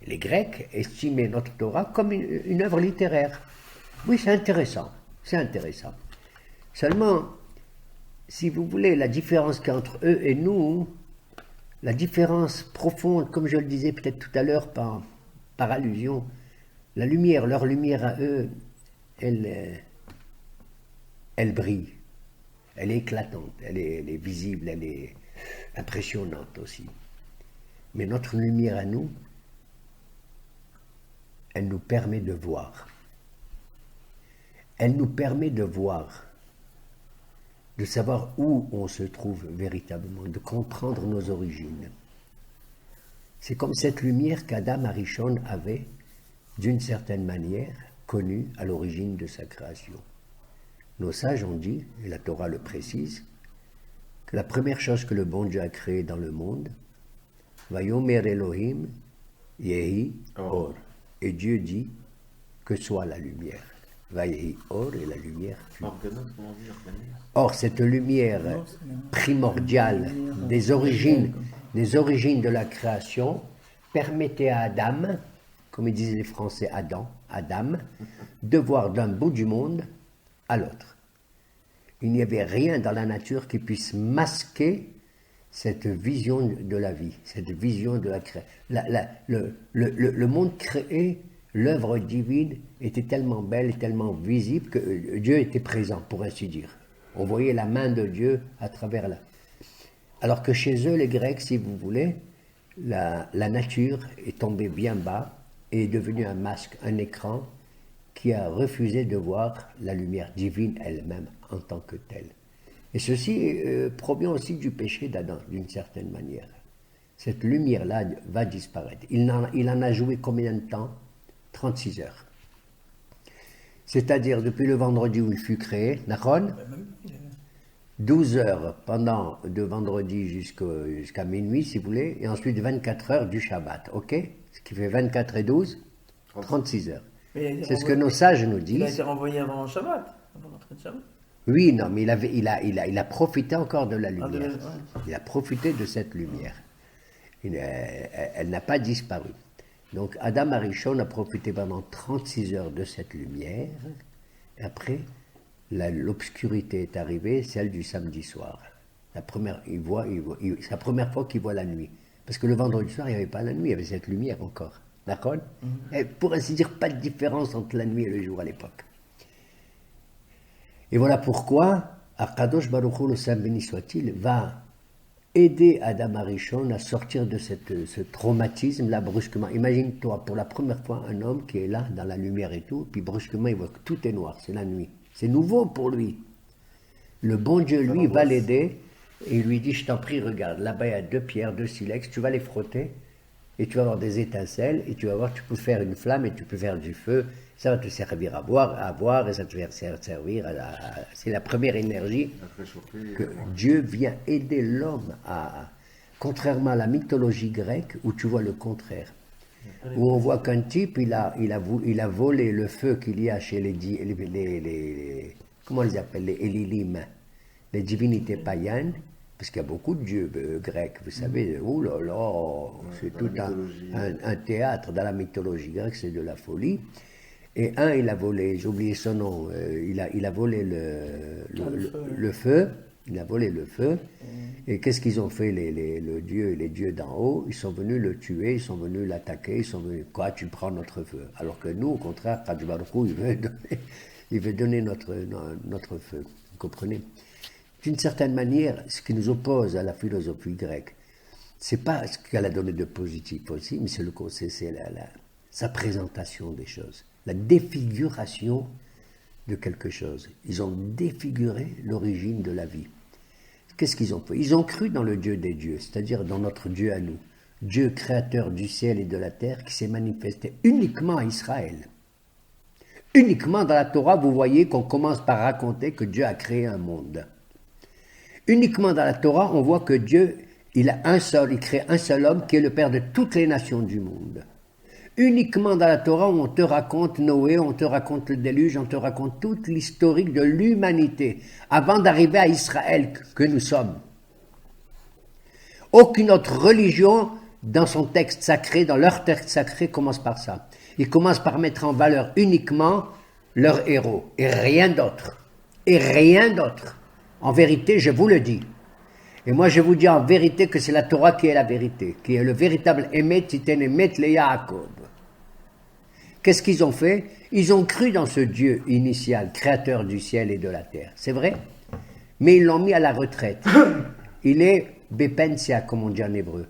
Les Grecs estimaient notre Torah comme une œuvre littéraire. Oui, c'est intéressant. Seulement, si vous voulez, la différence qu'entre eux et nous, la différence profonde, comme je le disais peut-être tout à l'heure par allusion, la lumière, leur lumière à eux, elle brille. Elle est éclatante, elle est visible, elle est impressionnante aussi. Mais notre lumière à nous, elle nous permet de voir. Elle nous permet de voir, de savoir où on se trouve véritablement, de comprendre nos origines. C'est comme cette lumière qu'Adam Arishon avait, d'une certaine manière, connue à l'origine de sa création. Nos sages ont dit, et la Torah le précise, que la première chose que le bon Dieu a créée dans le monde, Vayomer Elohim Yehi Or. Et Dieu dit que soit la lumière. Vayehi Or, et la lumière fut. Or, cette lumière primordiale des origines de la création permettait à Adam, comme ils disaient les Français Adam, de voir d'un bout du monde à l'autre. Il n'y avait rien dans la nature qui puisse masquer cette vision de la vie, cette vision de la création. Le monde créé, l'œuvre divine était tellement belle, tellement visible que Dieu était présent, pour ainsi dire. On voyait la main de Dieu à travers la... Alors que chez eux, les Grecs, si vous voulez, la nature est tombée bien bas et est devenue un masque, un écran qui a refusé de voir la lumière divine elle-même en tant que telle. Et ceci provient aussi du péché d'Adam, d'une certaine manière. Cette lumière-là va disparaître. Il en a joué combien de temps? 36 heures. C'est-à-dire depuis le vendredi où il fut créé, Nachon, 12 heures de vendredi jusqu'à minuit, si vous voulez, et ensuite 24 heures du Shabbat, ok? Ce qui fait 24 et 12, 36 heures. C'est ce que nos sages nous disent. Il a été renvoyé avant Shabbat, avant l'entrée de Shabbat. Oui, non, mais il a profité encore de la lumière. ouais. Il a profité de cette lumière. Elle n'a pas disparu. Donc Adam Arishon a profité pendant 36 heures de cette lumière. Et après, l'obscurité est arrivée, celle du samedi soir. C'est la première fois qu'il voit la nuit. Parce que le vendredi soir, il n'y avait pas la nuit, il y avait cette lumière encore. D'accord? Et pour ainsi dire, pas de différence entre la nuit et le jour à l'époque. Et voilà pourquoi Akadosh Baruch Hu, le Saint béni soit-il, va aider Adam Arishon à sortir de ce traumatisme-là brusquement. Imagine-toi, pour la première fois, un homme qui est là, dans la lumière et tout, puis brusquement, il voit que tout est noir, c'est la nuit. C'est nouveau pour lui. Le bon Dieu, lui, va l'aider, et il lui dit, je t'en prie, regarde, là-bas, il y a 2 pierres, 2 silex, tu vas les frotter, et tu vas avoir des étincelles, et tu vas voir, tu peux faire une flamme, et tu peux faire du feu, ça va te servir à boire, et ça te va servir c'est la première énergie que Dieu vient aider l'homme à, contrairement à la mythologie grecque, où tu vois le contraire, où on voit qu'un type, il a volé le feu qu'il y a chez les comment on les appelle, les Élilim, les divinités païennes, parce qu'il y a beaucoup de dieux grecs, vous savez, oh là là, c'est tout un théâtre dans la mythologie grecque, c'est de la folie. Et il a volé, j'ai oublié son nom, il a volé le feu, il a volé le feu, et qu'est-ce qu'ils ont fait les dieux d'en haut? Ils sont venus le tuer, ils sont venus l'attaquer, ils sont venus, quoi, tu prends notre feu? Alors que nous, au contraire, Kadosh Baruch Hu, il veut donner notre feu, vous comprenez? D'une certaine manière, ce qui nous oppose à la philosophie grecque, c'est pas ce qu'elle a donné de positif aussi, mais c'est sa présentation des choses, la défiguration de quelque chose. Ils ont défiguré l'origine de la vie. Qu'est-ce qu'ils ont fait? Ils ont cru dans le Dieu des dieux, c'est-à-dire dans notre Dieu à nous, Dieu créateur du ciel et de la terre, qui s'est manifesté uniquement à Israël. Uniquement dans la Torah, vous voyez qu'on commence par raconter que Dieu a créé un monde. Uniquement dans la Torah, on voit que Dieu, il crée un seul homme qui est le père de toutes les nations du monde. Uniquement dans la Torah, on te raconte Noé, on te raconte le déluge, on te raconte toute l'historique de l'humanité, avant d'arriver à Israël que nous sommes. Aucune autre religion, dans son texte sacré, dans leur texte sacré, commence par ça. Ils commencent par mettre en valeur uniquement leurs héros, et rien d'autre. Et rien d'autre. En vérité, je vous le dis. Et moi, je vous dis en vérité que c'est la Torah qui est la vérité, qui est le véritable Emet, Titen Emet le Yaakov. Qu'est-ce qu'ils ont fait? Ils ont cru dans ce Dieu initial, créateur du ciel et de la terre. C'est vrai? Mais ils l'ont mis à la retraite. Il est Bepensia, comme on dit en hébreu.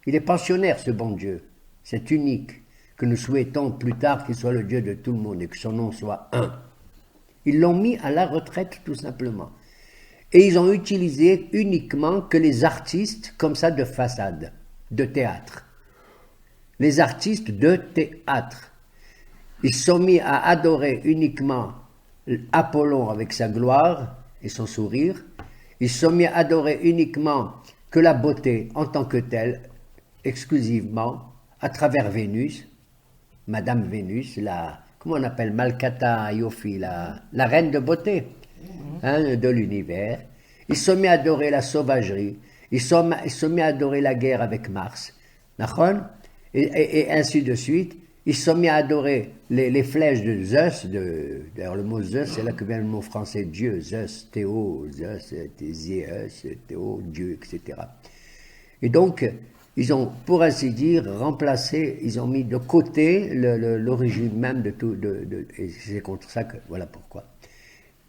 Il est pensionnaire, ce bon Dieu. C'est unique, que nous souhaitons plus tard qu'il soit le Dieu de tout le monde et que son nom soit un. Ils l'ont mis à la retraite, tout simplement. Et ils ont utilisé uniquement que les artistes, comme ça, de façade, de théâtre. Les artistes de théâtre. Ils se sont mis à adorer uniquement Apollon avec sa gloire et son sourire. Ils se sont mis à adorer uniquement que la beauté en tant que telle, exclusivement, à travers Vénus, Madame Vénus, comment on appelle, Malkata Yofi, la reine de beauté de l'univers. Ils se sont mis à adorer la sauvagerie. Ils se sont mis à adorer la guerre avec Mars. D'accord? Et ainsi de suite. Ils se sont mis à adorer les flèches de Zeus. D'ailleurs, le mot Zeus, c'est là que vient le mot français Dieu. Zeus, Théo, Zeus, Zéus, Théo, Dieu, etc. Et donc, ils ont, pour ainsi dire, remplacé, ils ont mis de côté l'origine même de tout. Et c'est contre ça que, voilà pourquoi.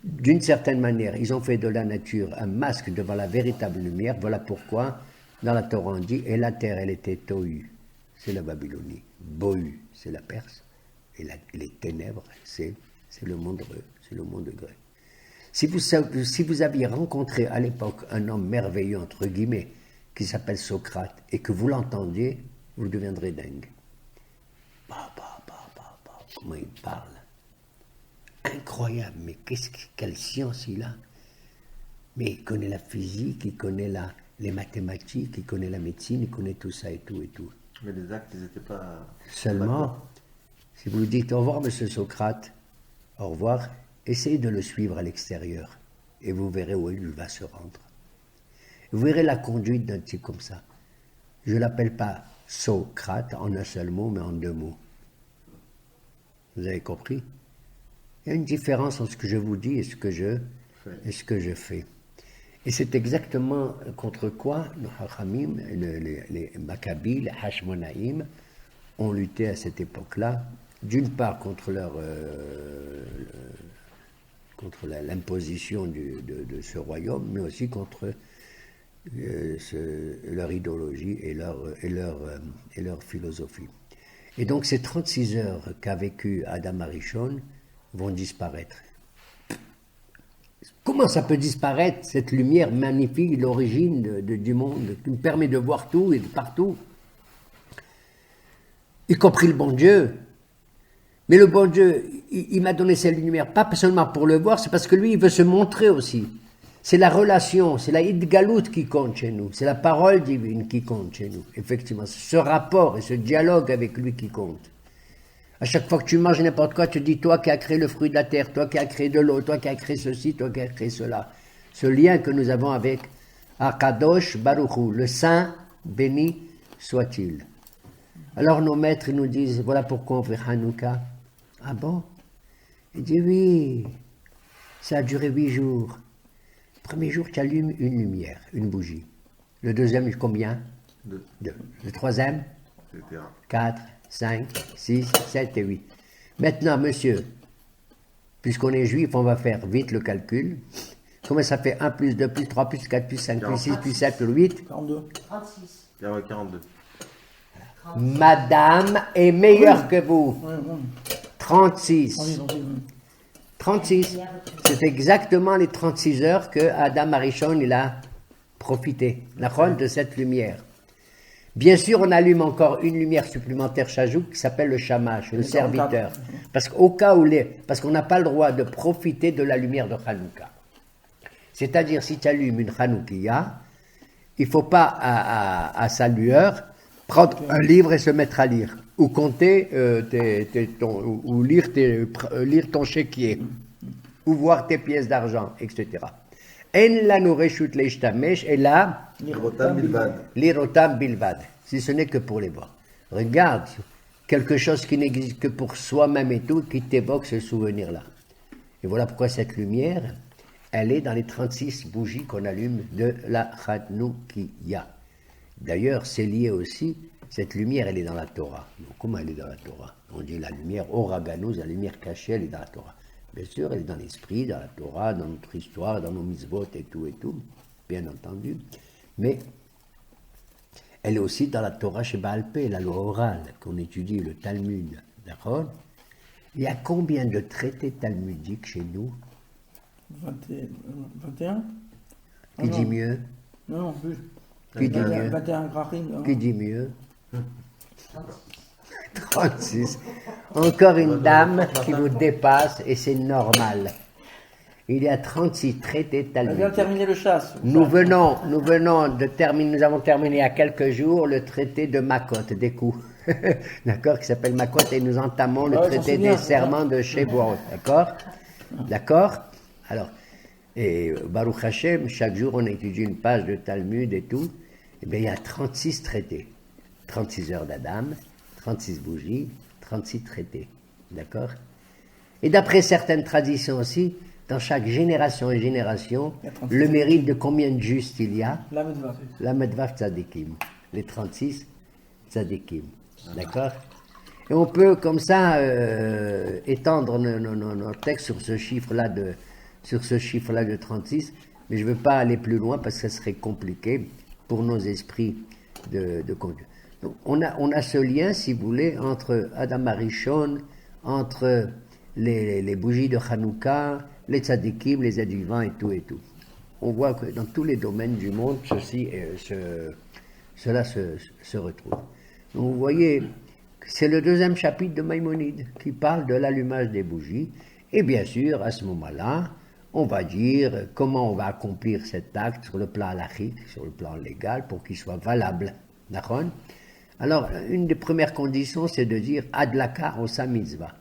D'une certaine manière, ils ont fait de la nature un masque devant la véritable lumière. Voilà pourquoi, dans la Torah, on dit, et la terre, elle était tohu, c'est la Babylonie. Bohu, c'est la Perse. Et les ténèbres, c'est le monde heureux, c'est le monde grec. Si vous aviez rencontré à l'époque un homme merveilleux, entre guillemets, qui s'appelle Socrate, et que vous l'entendiez, vous deviendrez dingue. Comment il parle. Incroyable, mais quelle science il a. Mais il connaît la physique, il connaît les mathématiques, il connaît la médecine, il connaît tout ça et tout et tout. Mais les actes, ils n'étaient pas... Seulement, si vous lui dites au revoir, monsieur Socrate, au revoir, essayez de le suivre à l'extérieur et vous verrez où il va se rendre. Vous verrez la conduite d'un type comme ça. Je ne l'appelle pas Socrate en un seul mot, mais en deux mots. Vous avez compris? Il y a une différence entre ce que je vous dis et ce que je fais. Et c'est exactement contre quoi nos Hachamim, les Maccabis, les Hashmonaïm, ont lutté à cette époque-là, d'une part contre l'imposition de ce royaume, mais aussi contre leur idéologie et leur philosophie. Et donc ces 36 heures qu'a vécu Adam Arishon vont disparaître. Comment ça peut disparaître, cette lumière magnifique, l'origine du monde, qui nous permet de voir tout et de partout, y compris le bon Dieu? Mais le bon Dieu, il m'a donné cette lumière, pas seulement pour le voir, c'est parce que lui, il veut se montrer aussi. C'est la relation, c'est la Hidgalut qui compte chez nous, c'est la parole divine qui compte chez nous, effectivement. C'est ce rapport et ce dialogue avec lui qui compte. À chaque fois que tu manges n'importe quoi, tu te dis, toi qui as créé le fruit de la terre, toi qui as créé de l'eau, toi qui as créé ceci, toi qui as créé cela. Ce lien que nous avons avec Akadosh Baruch Hu, le Saint, béni soit-il. Alors nos maîtres ils nous disent, voilà pourquoi on fait Hanouka. Ah bon? Il dit oui, ça a duré 8 jours. Le premier jour, tu allumes une lumière, une bougie. Le deuxième, combien? 2. Le troisième? C'était 1. 4, 5, 6, 7 et 8. Maintenant, monsieur, puisqu'on est juif, on va faire vite le calcul. Comment ça fait 1 plus 2 plus 3 plus 4 plus 5 plus 6 plus 7 plus 8? 42. 36. 42. Madame est meilleure que vous. Ouais, ouais. 36. On est dans une- 36. C'est exactement les 36 heures que Adam Arishon il a profité, la ronde de cette lumière. Bien sûr, on allume encore une lumière supplémentaire chaque jour qui s'appelle le shamash, le serviteur. Parce qu'au cas où parce qu'on n'a pas le droit de profiter de la lumière de Hanouka. C'est-à-dire, si tu allumes une Hanoukia, il ne faut pas, à sa lueur, prendre un livre et se mettre à lire. Ou compter, ou lire ton chéquier. Ou voir tes pièces d'argent, etc. En la nourreshut leishtamesh, et là, Rotam Bilbad. l'irotam bilvad, si ce n'est que pour les voir. Regarde, quelque chose qui n'existe que pour soi-même et tout, qui t'évoque ce souvenir-là. Et voilà pourquoi cette lumière, elle est dans les 36 bougies qu'on allume de la Hanoukia. D'ailleurs, c'est lié aussi, cette lumière, elle est dans la Torah. Donc, comment elle est dans la Torah? On dit la lumière Oraganos, la lumière cachée, elle est dans la Torah. Bien sûr, elle est dans l'esprit, dans la Torah, dans notre histoire, dans nos mitzvot et tout, bien entendu. Mais elle est aussi dans la Torah chez Baal Pé, la loi orale, qu'on étudie, le Talmud. D'accord? Il y a combien de traités talmudiques chez nous? 21. Qui dit mieux? Non, plus. Qui dit mieux? 21 grachim. Qui dit mieux? 36. Encore une dame qui vous dépasse et c'est normal. Il y a 36 traités Elle vient de talmudiques. terminer le chasse. Nous avons terminé il y a quelques jours le traité de Makot, des coups. D'accord, qui s'appelle Makot, et nous entamons le Ah, j'en traité souviens. des serments de Shevuot. D'accord? D'accord? Alors, et Baruch Hashem, chaque jour on étudie une page de Talmud et tout. Eh bien, il y a 36 traités. 36 heures d'Adam, 36 bougies, 36 traités. D'accord? Et d'après certaines traditions aussi, dans chaque génération et génération, Il y a 36 le mérite de combien de justes il y a? La medva. La Medvav Tzadikim, les 36 Tzadikim. D'accord? Et on peut comme ça étendre nos textes sur ce chiffre-là de 36, mais je ne veux pas aller plus loin parce que ce serait compliqué pour nos esprits de conduire. Donc on a ce lien, si vous voulez, entre Adam Arishon, entre les bougies de Hanouka, les tzadikim, les êtres vivants et tout et tout. On voit que dans tous les domaines du monde, cela se retrouve. Donc vous voyez, c'est le 2e chapitre de Maïmonide qui parle de l'allumage des bougies. Et bien sûr, à ce moment-là, on va dire comment on va accomplir cet acte sur le plan halachique, sur le plan légal, pour qu'il soit valable. D'accord? Alors, une des premières conditions, c'est de dire Adlaka osa mitzvah.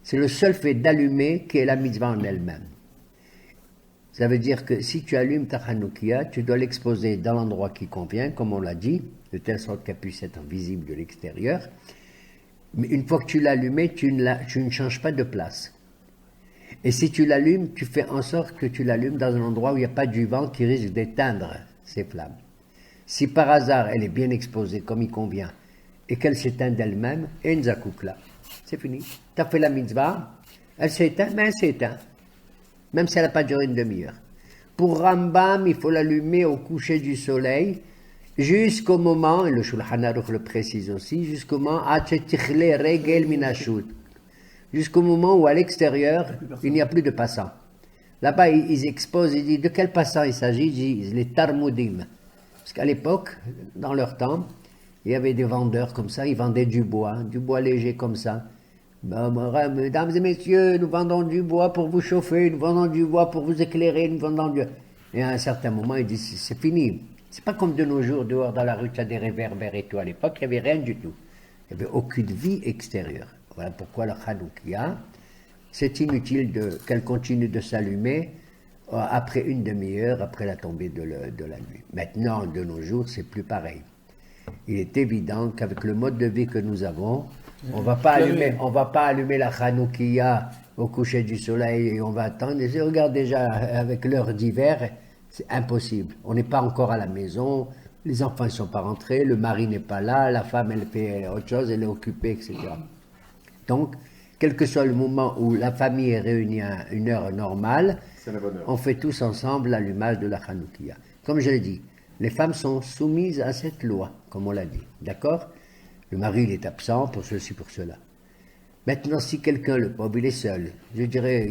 C'est le seul fait d'allumer qui est la mitzvah en elle-même. Ça veut dire que si tu allumes ta Hanoukia, tu dois l'exposer dans l'endroit qui convient, comme on l'a dit, de telle sorte qu'elle puisse être visible de l'extérieur. Mais une fois que tu l'as allumée, tu ne changes pas de place. Et si tu l'allumes, tu fais en sorte que tu l'allumes dans un endroit où il n'y a pas du vent qui risque d'éteindre ces flammes. Si par hasard elle est bien exposée comme il convient et qu'elle s'éteint d'elle-même, et une zakoukla, c'est fini. Tu as fait la mitzvah, elle s'éteint, mais elle s'éteint. Même si elle n'a pas duré une demi-heure. Pour Rambam, il faut l'allumer au coucher du soleil jusqu'au moment, et le Shulchan Aruch le précise aussi, jusqu'au moment jusqu'au moment où à l'extérieur, il n'y a plus de passants. Là-bas, ils exposent, ils disent de quel passant il s'agit, ils disent les Tarmudim. Parce qu'à l'époque, dans leur temps, il y avait des vendeurs comme ça, ils vendaient du bois léger comme ça. Mesdames et messieurs, nous vendons du bois pour vous chauffer, nous vendons du bois pour vous éclairer, nous vendons du... Et à un certain moment, ils disent, c'est fini. C'est pas comme de nos jours, dehors dans la rue, tu as des réverbères et tout. À l'époque, il n'y avait rien du tout. Il n'y avait aucune vie extérieure. Voilà pourquoi le Hanoukia, c'est inutile qu'elle continue de s'allumer après une demi-heure, après la tombée de la nuit. Maintenant, de nos jours, c'est plus pareil. Il est évident qu'avec le mode de vie que nous avons, on va pas allumer la Hanoukia au coucher du soleil et on va attendre. Et regarde déjà, avec l'heure d'hiver, c'est impossible. On n'est pas encore à la maison, les enfants ne sont pas rentrés, le mari n'est pas là, la femme elle fait autre chose, elle est occupée, etc. Donc, quel que soit le moment où la famille est réunie à une heure normale, on fait tous ensemble l'allumage de la Hanoukia. Comme je l'ai dit, les femmes sont soumises à cette loi, comme on l'a dit. D'accord ? Le mari, il est absent pour ceci, pour cela. Maintenant, si quelqu'un, le pauvre, il est seul, je dirais,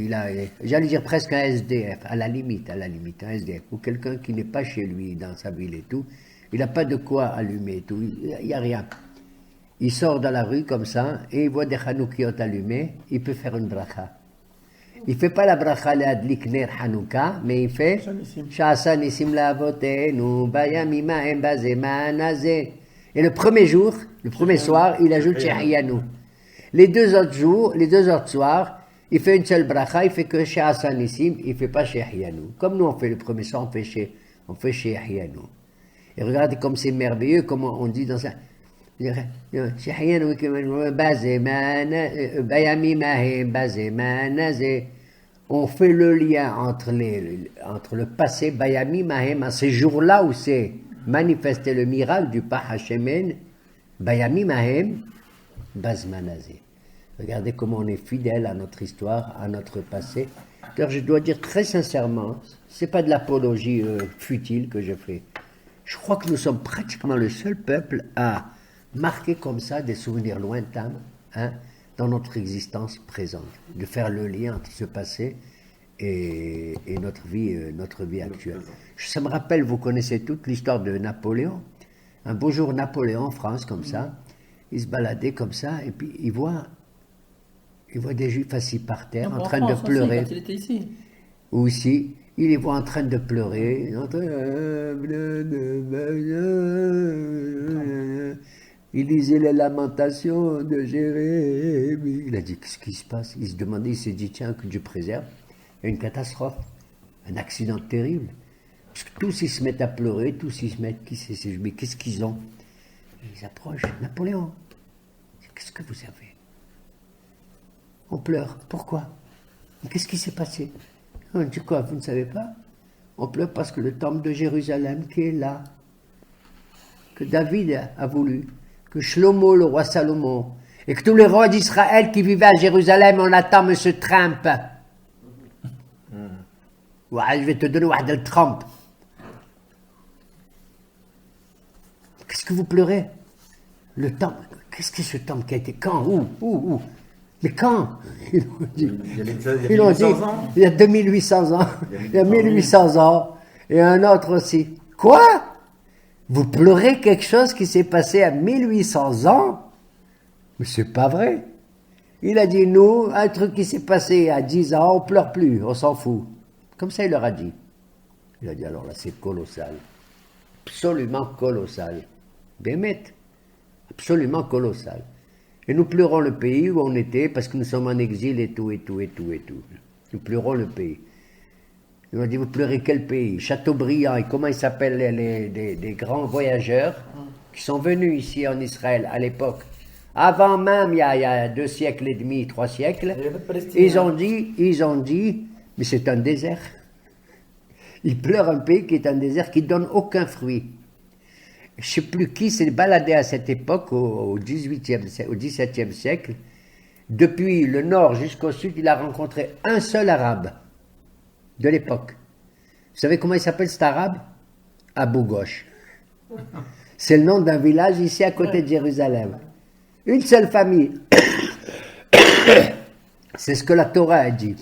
j'allais dire presque un SDF, à la limite, un SDF, ou quelqu'un qui n'est pas chez lui, dans sa ville et tout, il n'a pas de quoi allumer et tout, il n'y a rien. Il sort dans la rue comme ça, et il voit des Hanoukiot allumés, il peut faire une bracha. Il ne fait pas la bracha l'adlik ner Hanouka, mais il fait Sha'asa nisim la'avotenu, bayamim ha'em bazeman hazeh. Et le premier soir, il ajoute Shehianu. Les deux autres soirs, il fait une seule bracha, il fait que Sha'asa nisim, il ne fait pas Shehianu. Comme nous on fait le premier soir, on fait Shehianu. Et regardez comme c'est merveilleux, comme on dit dans ça. On fait le lien entre le passé, Bayami Mahem, à ces jours-là où c'est manifesté le miracle du Pach Hashemen, Bayami Mahem, Bazmanazé. Regardez comment on est fidèle à notre histoire, à notre passé. Car je dois dire très sincèrement, ce n'est pas de l'apologie futile que je fais. Je crois que nous sommes pratiquement le seul peuple à marquer comme ça des souvenirs lointains dans notre existence présente, de faire le lien entre ce passé et notre vie actuelle. Ça me rappelle, vous connaissez toute l'histoire de Napoléon. Un beau jour, Napoléon en France, comme ça, il se baladait comme ça, et puis il voit des Juifs assis par terre, en train de pleurer. Quand il était ici. Ou ici, il les voit en train de pleurer. Il lisait les lamentations de Jérémie. Il a dit, qu'est-ce qui se passe? Il se demandait, il s'est dit, tiens, que Dieu préserve. Il y a une catastrophe, un accident terrible. Parce que tous ils se mettent à pleurer, tous ils se mettent, mais qu'est-ce qu'ils ont? Ils approchent, Napoléon, qu'est-ce que vous avez? On pleure, pourquoi? Qu'est-ce qui s'est passé? On dit quoi, vous ne savez pas? On pleure parce que le temple de Jérusalem qui est là, que David a voulu, que Shlomo, le roi Salomon, et que tous les rois d'Israël qui vivaient à Jérusalem, on attend M. Trump. Ouais, je vais te donner le Trump. Qu'est-ce que vous pleurez? Le temple, qu'est-ce que ce temple qui a été quand? Où? Mais quand? Ils l'ont dit, il y a 2800 ans. Il y a 1800 ans. Et un autre aussi. Quoi? Vous pleurez quelque chose qui s'est passé à 1800 ans? Mais c'est pas vrai. Il a dit, nous, un truc qui s'est passé à 10 ans, on pleure plus, on s'en fout. Comme ça, il leur a dit. Il a dit, alors là, c'est colossal. Absolument colossal. Bémet. Absolument colossal. Et nous pleurons le pays où on était parce que nous sommes en exil et tout, et tout, et tout, et tout. Nous pleurons le pays. Ils m'ont dit, vous pleurez quel pays? Chateaubriand, et comment ils s'appellent des grands voyageurs qui sont venus ici en Israël à l'époque. Avant même, il y a 2 siècles et demi, 3 siècles, ils ont dit, mais c'est un désert. Ils pleurent un pays qui est un désert qui ne donne aucun fruit. Je ne sais plus qui s'est baladé à cette époque, au XVIIe siècle. Depuis le nord jusqu'au sud, il a rencontré un seul arabe de l'époque. Vous savez comment il s'appelle cet arabe? Abou Ghosh. C'est le nom d'un village ici à côté de Jérusalem. Une seule famille. C'est ce que la Torah a dit.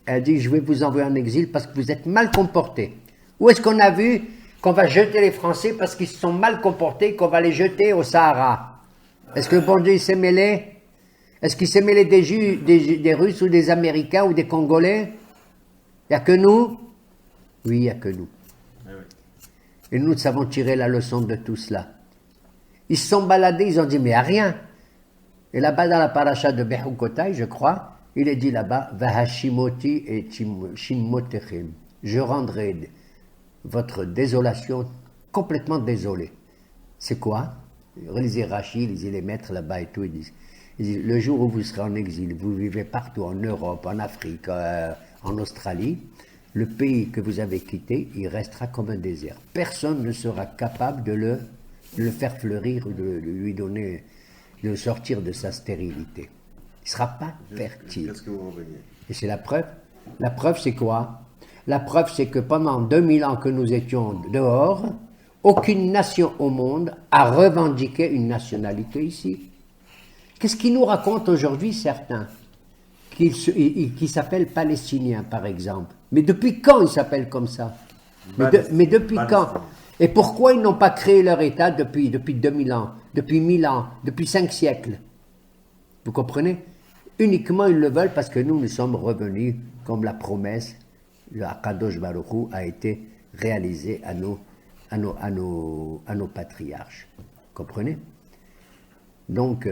Elle a dit, je vais vous envoyer en exil parce que vous êtes mal comportés. Où est-ce qu'on a vu qu'on va jeter les Français parce qu'ils se sont mal comportés, qu'on va les jeter au Sahara? Est-ce que le bon Dieu s'est mêlé? Est-ce qu'il s'est mêlé des Russes ou des Américains ou des Congolais? Il n'y a que nous? Oui, il n'y a que nous. Et nous savons tirer la leçon de tout cela. Ils se sont baladés, ils ont dit, mais à rien. Et là-bas, dans la paracha de Bechukotai, je crois, il est dit là-bas, Vahashimoti et Shimmotechem. Je rendrai votre désolation complètement désolée. C'est quoi? Lisez Rachid, lisez les maîtres là-bas et tout, ils disent, le jour où vous serez en exil, vous vivez partout, en Europe, en Afrique, en Australie, le pays que vous avez quitté, il restera comme un désert. Personne ne sera capable de le faire fleurir, de lui donner, de le sortir de sa stérilité. Il ne sera pas fertile. Qu'est-ce que vous reveniez? Et c'est la preuve. La preuve, c'est quoi? La preuve, c'est que pendant 2000 ans que nous étions dehors, aucune nation au monde a revendiqué une nationalité ici. Qu'est-ce qu'ils nous racontent aujourd'hui, certains? Qui s'appellent Palestiniens, par exemple. Mais depuis quand ils s'appellent comme ça? Mais depuis quand? Et pourquoi ils n'ont pas créé leur État depuis 2000 ans, depuis 1000 ans, depuis 5 siècles? Vous comprenez? Uniquement ils le veulent parce que nous sommes revenus comme la promesse, le Akadosh Baruch Hu a été réalisé à nos patriarches. Vous comprenez? Donc,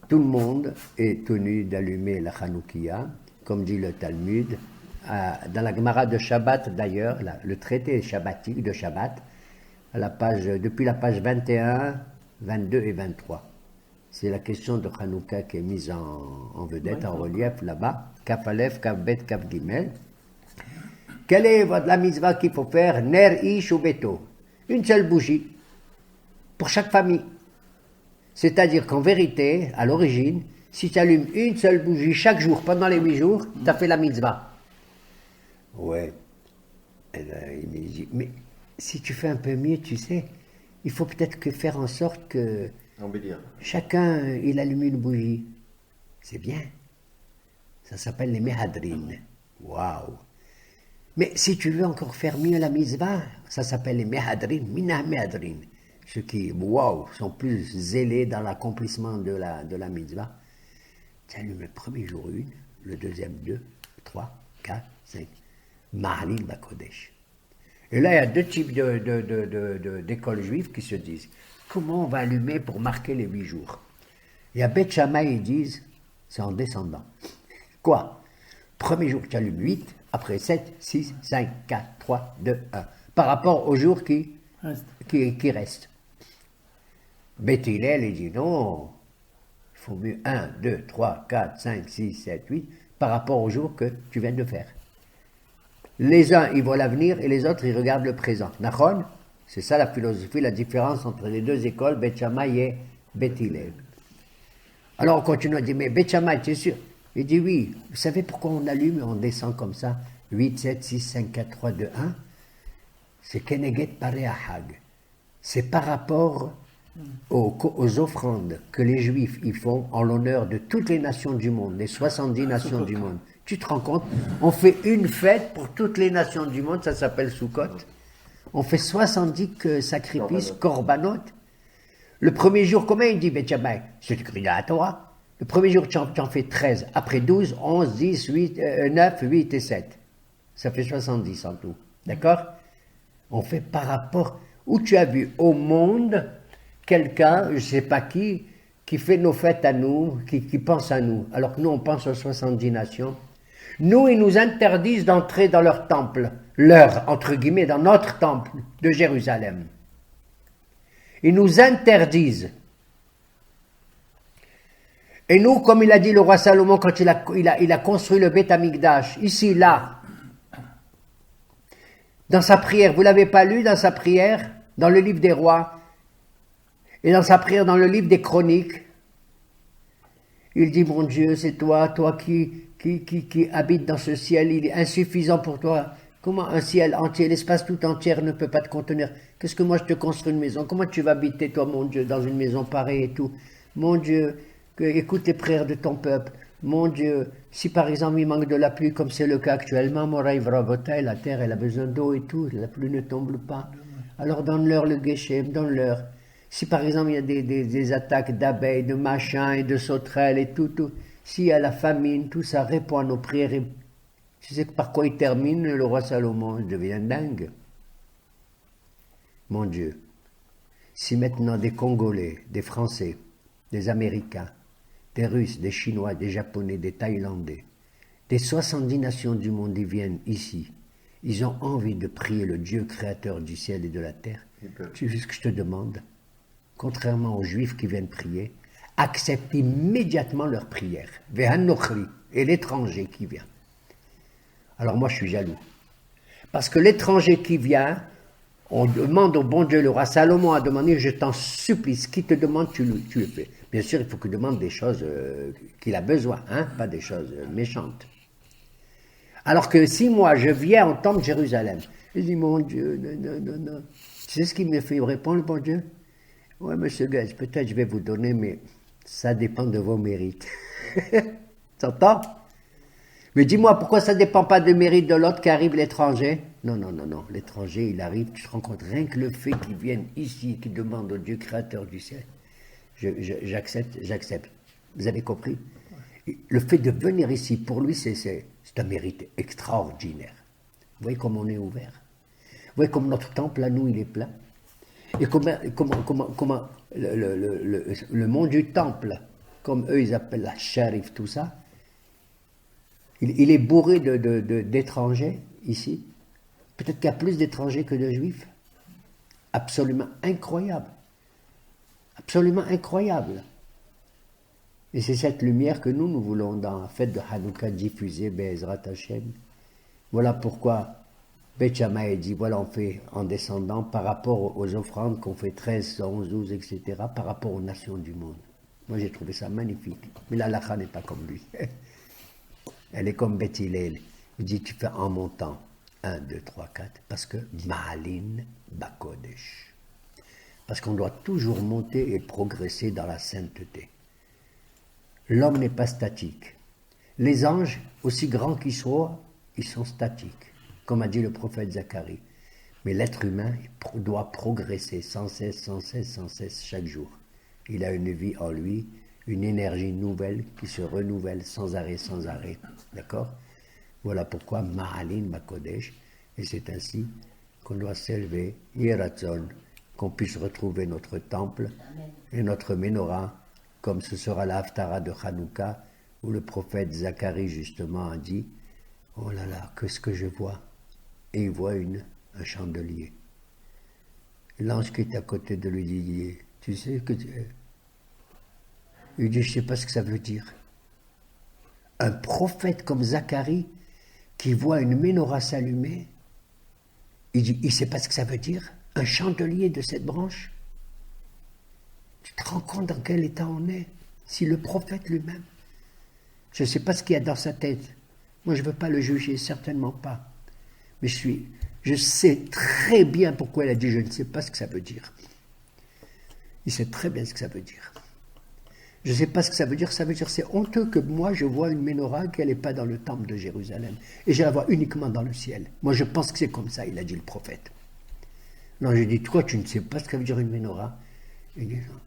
tout le monde est tenu d'allumer la Hanoukia, comme dit le Talmud. Dans la Gemara de Shabbat, d'ailleurs, le traité shabbatique de Shabbat, depuis la page 21, 22 et 23. C'est la question de Hanouka qui est mise en vedette, en relief là-bas. Kaf Aleph, Kaf Bet, Kaf Gimel. Quelle est la mitzvah qu'il faut faire? Ner Ish ou Beto. Une seule bougie pour chaque famille. C'est-à-dire qu'en vérité, à l'origine, si tu allumes une seule bougie chaque jour pendant les 8 jours, tu as fait la mitzvah. Ouais. Et là, il me dit, mais si tu fais un peu mieux, tu sais, il faut peut-être que faire en sorte que chacun, il allume une bougie. C'est bien. Ça s'appelle les mehadrin. Waouh. Mais si tu veux encore faire mieux la mitzvah, ça s'appelle les mehadrin, minah mehadrin. Ceux qui, waouh, sont plus zélés dans l'accomplissement de la mitzvah. Tu allumes le premier jour 1, le deuxième 2, 3, 4, 5. Mahalil Bakodesh. Et là, il y a 2 types d'écoles juives qui se disent, comment on va allumer pour marquer les 8 jours? Il y a Beth Shammai, ils disent, c'est en descendant. Quoi? Premier jour, tu allumes 8, après 7, 6, 5, 4, 3, 2, 1. Par rapport aux jours qui restent. Beth Hillel, il dit, non, il faut mieux 1, 2, 3, 4, 5, 6, 7, 8, par rapport aux jours que tu viens de faire. Les uns, ils voient l'avenir et les autres, ils regardent le présent. Nachon? C'est ça la philosophie, la différence entre les 2 écoles, Beth Shammai et Beth Hillel. Alors on continue à dire, mais Beth Shammai, tu es sûr? Il dit oui. Vous savez pourquoi on allume et on descend comme ça? 8, 7, 6, 5, 4, 3, 2, 1. C'est Keneget Pareahag. C'est par rapport aux offrandes que les Juifs y font en l'honneur de toutes les nations du monde, les 70 nations du monde. Tu te rends compte? On fait une fête pour toutes les nations du monde, ça s'appelle Sukkot. On fait 70 sacrifices, korbanot. Le premier jour, combien il dit Beth Shammai? C'est écrit dans la Torah. Le premier jour, tu en fais 13. Après 12, 11, 10, 8, 9, 8 et 7. Ça fait 70 en tout. D'accord? On fait par rapport où tu as vu au monde quelqu'un, je ne sais pas qui qui fait nos fêtes à nous, qui pense à nous, alors que nous on pense aux 70 nations. Nous, ils nous interdisent d'entrer dans leur temple, entre guillemets, dans notre temple de Jérusalem. Ils nous interdisent. Et nous, comme il a dit le roi Salomon quand il a construit le Beth Amikdash, ici, là, dans sa prière, vous ne l'avez pas lu dans sa prière, dans le livre des rois, et dans sa prière dans le livre des chroniques, il dit, mon Dieu, c'est toi qui habites dans ce ciel, il est insuffisant pour toi. Comment un ciel entier, l'espace tout entier ne peut pas te contenir? Qu'est-ce que moi je te construis une maison? Comment tu vas habiter, toi, mon Dieu, dans une maison pareille et tout? Mon Dieu, écoute les prières de ton peuple. Mon Dieu, si par exemple il manque de la pluie, comme c'est le cas actuellement, la terre elle a besoin d'eau et tout, la pluie ne tombe pas. Alors donne-leur le Geshem, donne-leur. Si par exemple il y a des attaques d'abeilles, de machins et de sauterelles et tout, s'il y a la famine, tout ça répond à nos prières. Et tu sais par quoi il termine, le roi Salomon? Il devient dingue. Mon Dieu, si maintenant des Congolais, des Français, des Américains, des Russes, des Chinois, des Japonais, des Thaïlandais, des 70 nations du monde, ils viennent ici, ils ont envie de prier le Dieu créateur du ciel et de la terre. Tu sais ce que je te demande? Contrairement aux Juifs qui viennent prier, accepte immédiatement leur prière. Et l'étranger qui vient. Alors moi je suis jaloux. Parce que l'étranger qui vient, on demande au bon Dieu, le roi Salomon a demandé, je t'en supplie, ce qu'il te demande, tu le fais. Bien sûr, il faut qu'il demande des choses qu'il a besoin, hein, pas des choses méchantes. Alors que si moi je viens en temple de Jérusalem, je dis, mon Dieu, non. Tu sais ce qu'il me fait répondre, le bon Dieu? Ouais, monsieur Gaz, peut-être je vais vous donner, mais ça dépend de vos mérites. T'entends? Mais dis-moi, pourquoi ça ne dépend pas du mérite de l'autre qui arrive, l'étranger? Non. L'étranger, il arrive, tu te rends compte, rien que le fait qu'il vienne ici, qu'il demande au Dieu créateur du ciel, j'accepte. Vous avez compris? Le fait de venir ici, pour lui, c'est un mérite extraordinaire. Vous voyez comme on est ouvert? Vous voyez comme notre temple, à nous, il est plein? Et comment le monde du temple, comme eux, ils appellent la sharif, tout ça, il est bourré d'étrangers ici. Peut-être qu'il y a plus d'étrangers que de juifs. Absolument incroyable. Absolument incroyable. Et c'est cette lumière que nous voulons dans la fête de Hanouka diffuser, Be'ezrat Hashem. Voilà pourquoi Beth Shammai dit, voilà, on fait en descendant par rapport aux offrandes qu'on fait 13, 11, 12, etc., par rapport aux nations du monde. Moi, j'ai trouvé ça magnifique. Mais la halakha n'est pas comme lui. Elle est comme Beth Hillel. Il dit, tu fais en montant 1, 2, 3, 4, parce que Ma'alin Bakodesh. Parce qu'on doit toujours monter et progresser dans la sainteté. L'homme n'est pas statique. Les anges, aussi grands qu'ils soient, ils sont statiques, comme a dit le prophète Zacharie. Mais l'être humain doit progresser sans cesse, chaque jour. Il a une vie en lui, une énergie nouvelle qui se renouvelle sans arrêt. D'accord? Voilà pourquoi Ma'alin Bakodesh, et c'est ainsi qu'on doit s'élever, Yeratzon, qu'on puisse retrouver notre temple et notre menorah, comme ce sera la Haftara de Hanouka, où le prophète Zacharie justement a dit, oh là là, qu'est-ce que je vois? Et il voit un chandelier. L'ange qui est à côté de lui dit, tu sais que... Il dit, je ne sais pas ce que ça veut dire. Un prophète comme Zacharie, qui voit une menorah s'allumer, il dit, il ne sait pas ce que ça veut dire? Un chandelier de cette branche? Tu te rends compte dans quel état on est? Si le prophète lui-même, je ne sais pas ce qu'il y a dans sa tête. Moi, je ne veux pas le juger, certainement pas. Mais je sais très bien pourquoi il a dit, je ne sais pas ce que ça veut dire. Il sait très bien ce que ça veut dire. Je ne sais pas ce que ça veut dire c'est honteux que moi je vois une menorah qu'elle n'est pas dans le temple de Jérusalem. Et je la vois uniquement dans le ciel. Moi je pense que c'est comme ça, il a dit le prophète. Non, je dis, toi tu ne sais pas ce que ça veut dire une menorah? Il dit, non.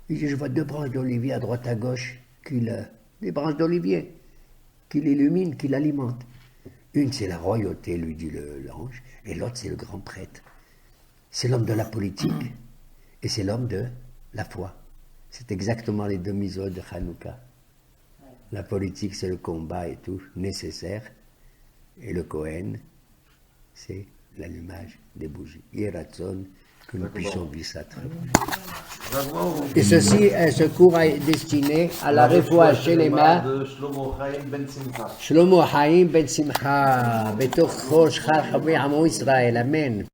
Il dit, je vois 2 branches d'olivier à droite à gauche, des branches d'olivier, qui l'illuminent, qui l'alimentent. Une c'est la royauté, lui dit l'ange, et l'autre c'est le grand prêtre. C'est l'homme de la politique, et c'est l'homme de la foi. C'est exactement les demi-heures de Hanouka. La politique, c'est le combat et tout, nécessaire. Et le Kohen, c'est l'allumage des bougies. Yeratzon, que nous puissions vivre ça très bien. Et ceci, ce cours est destiné à la réfoua chez les mains. Shlomo Chaim Ben Simcha, Betoch Chosh Chal Chavei Amo Israël. Amen.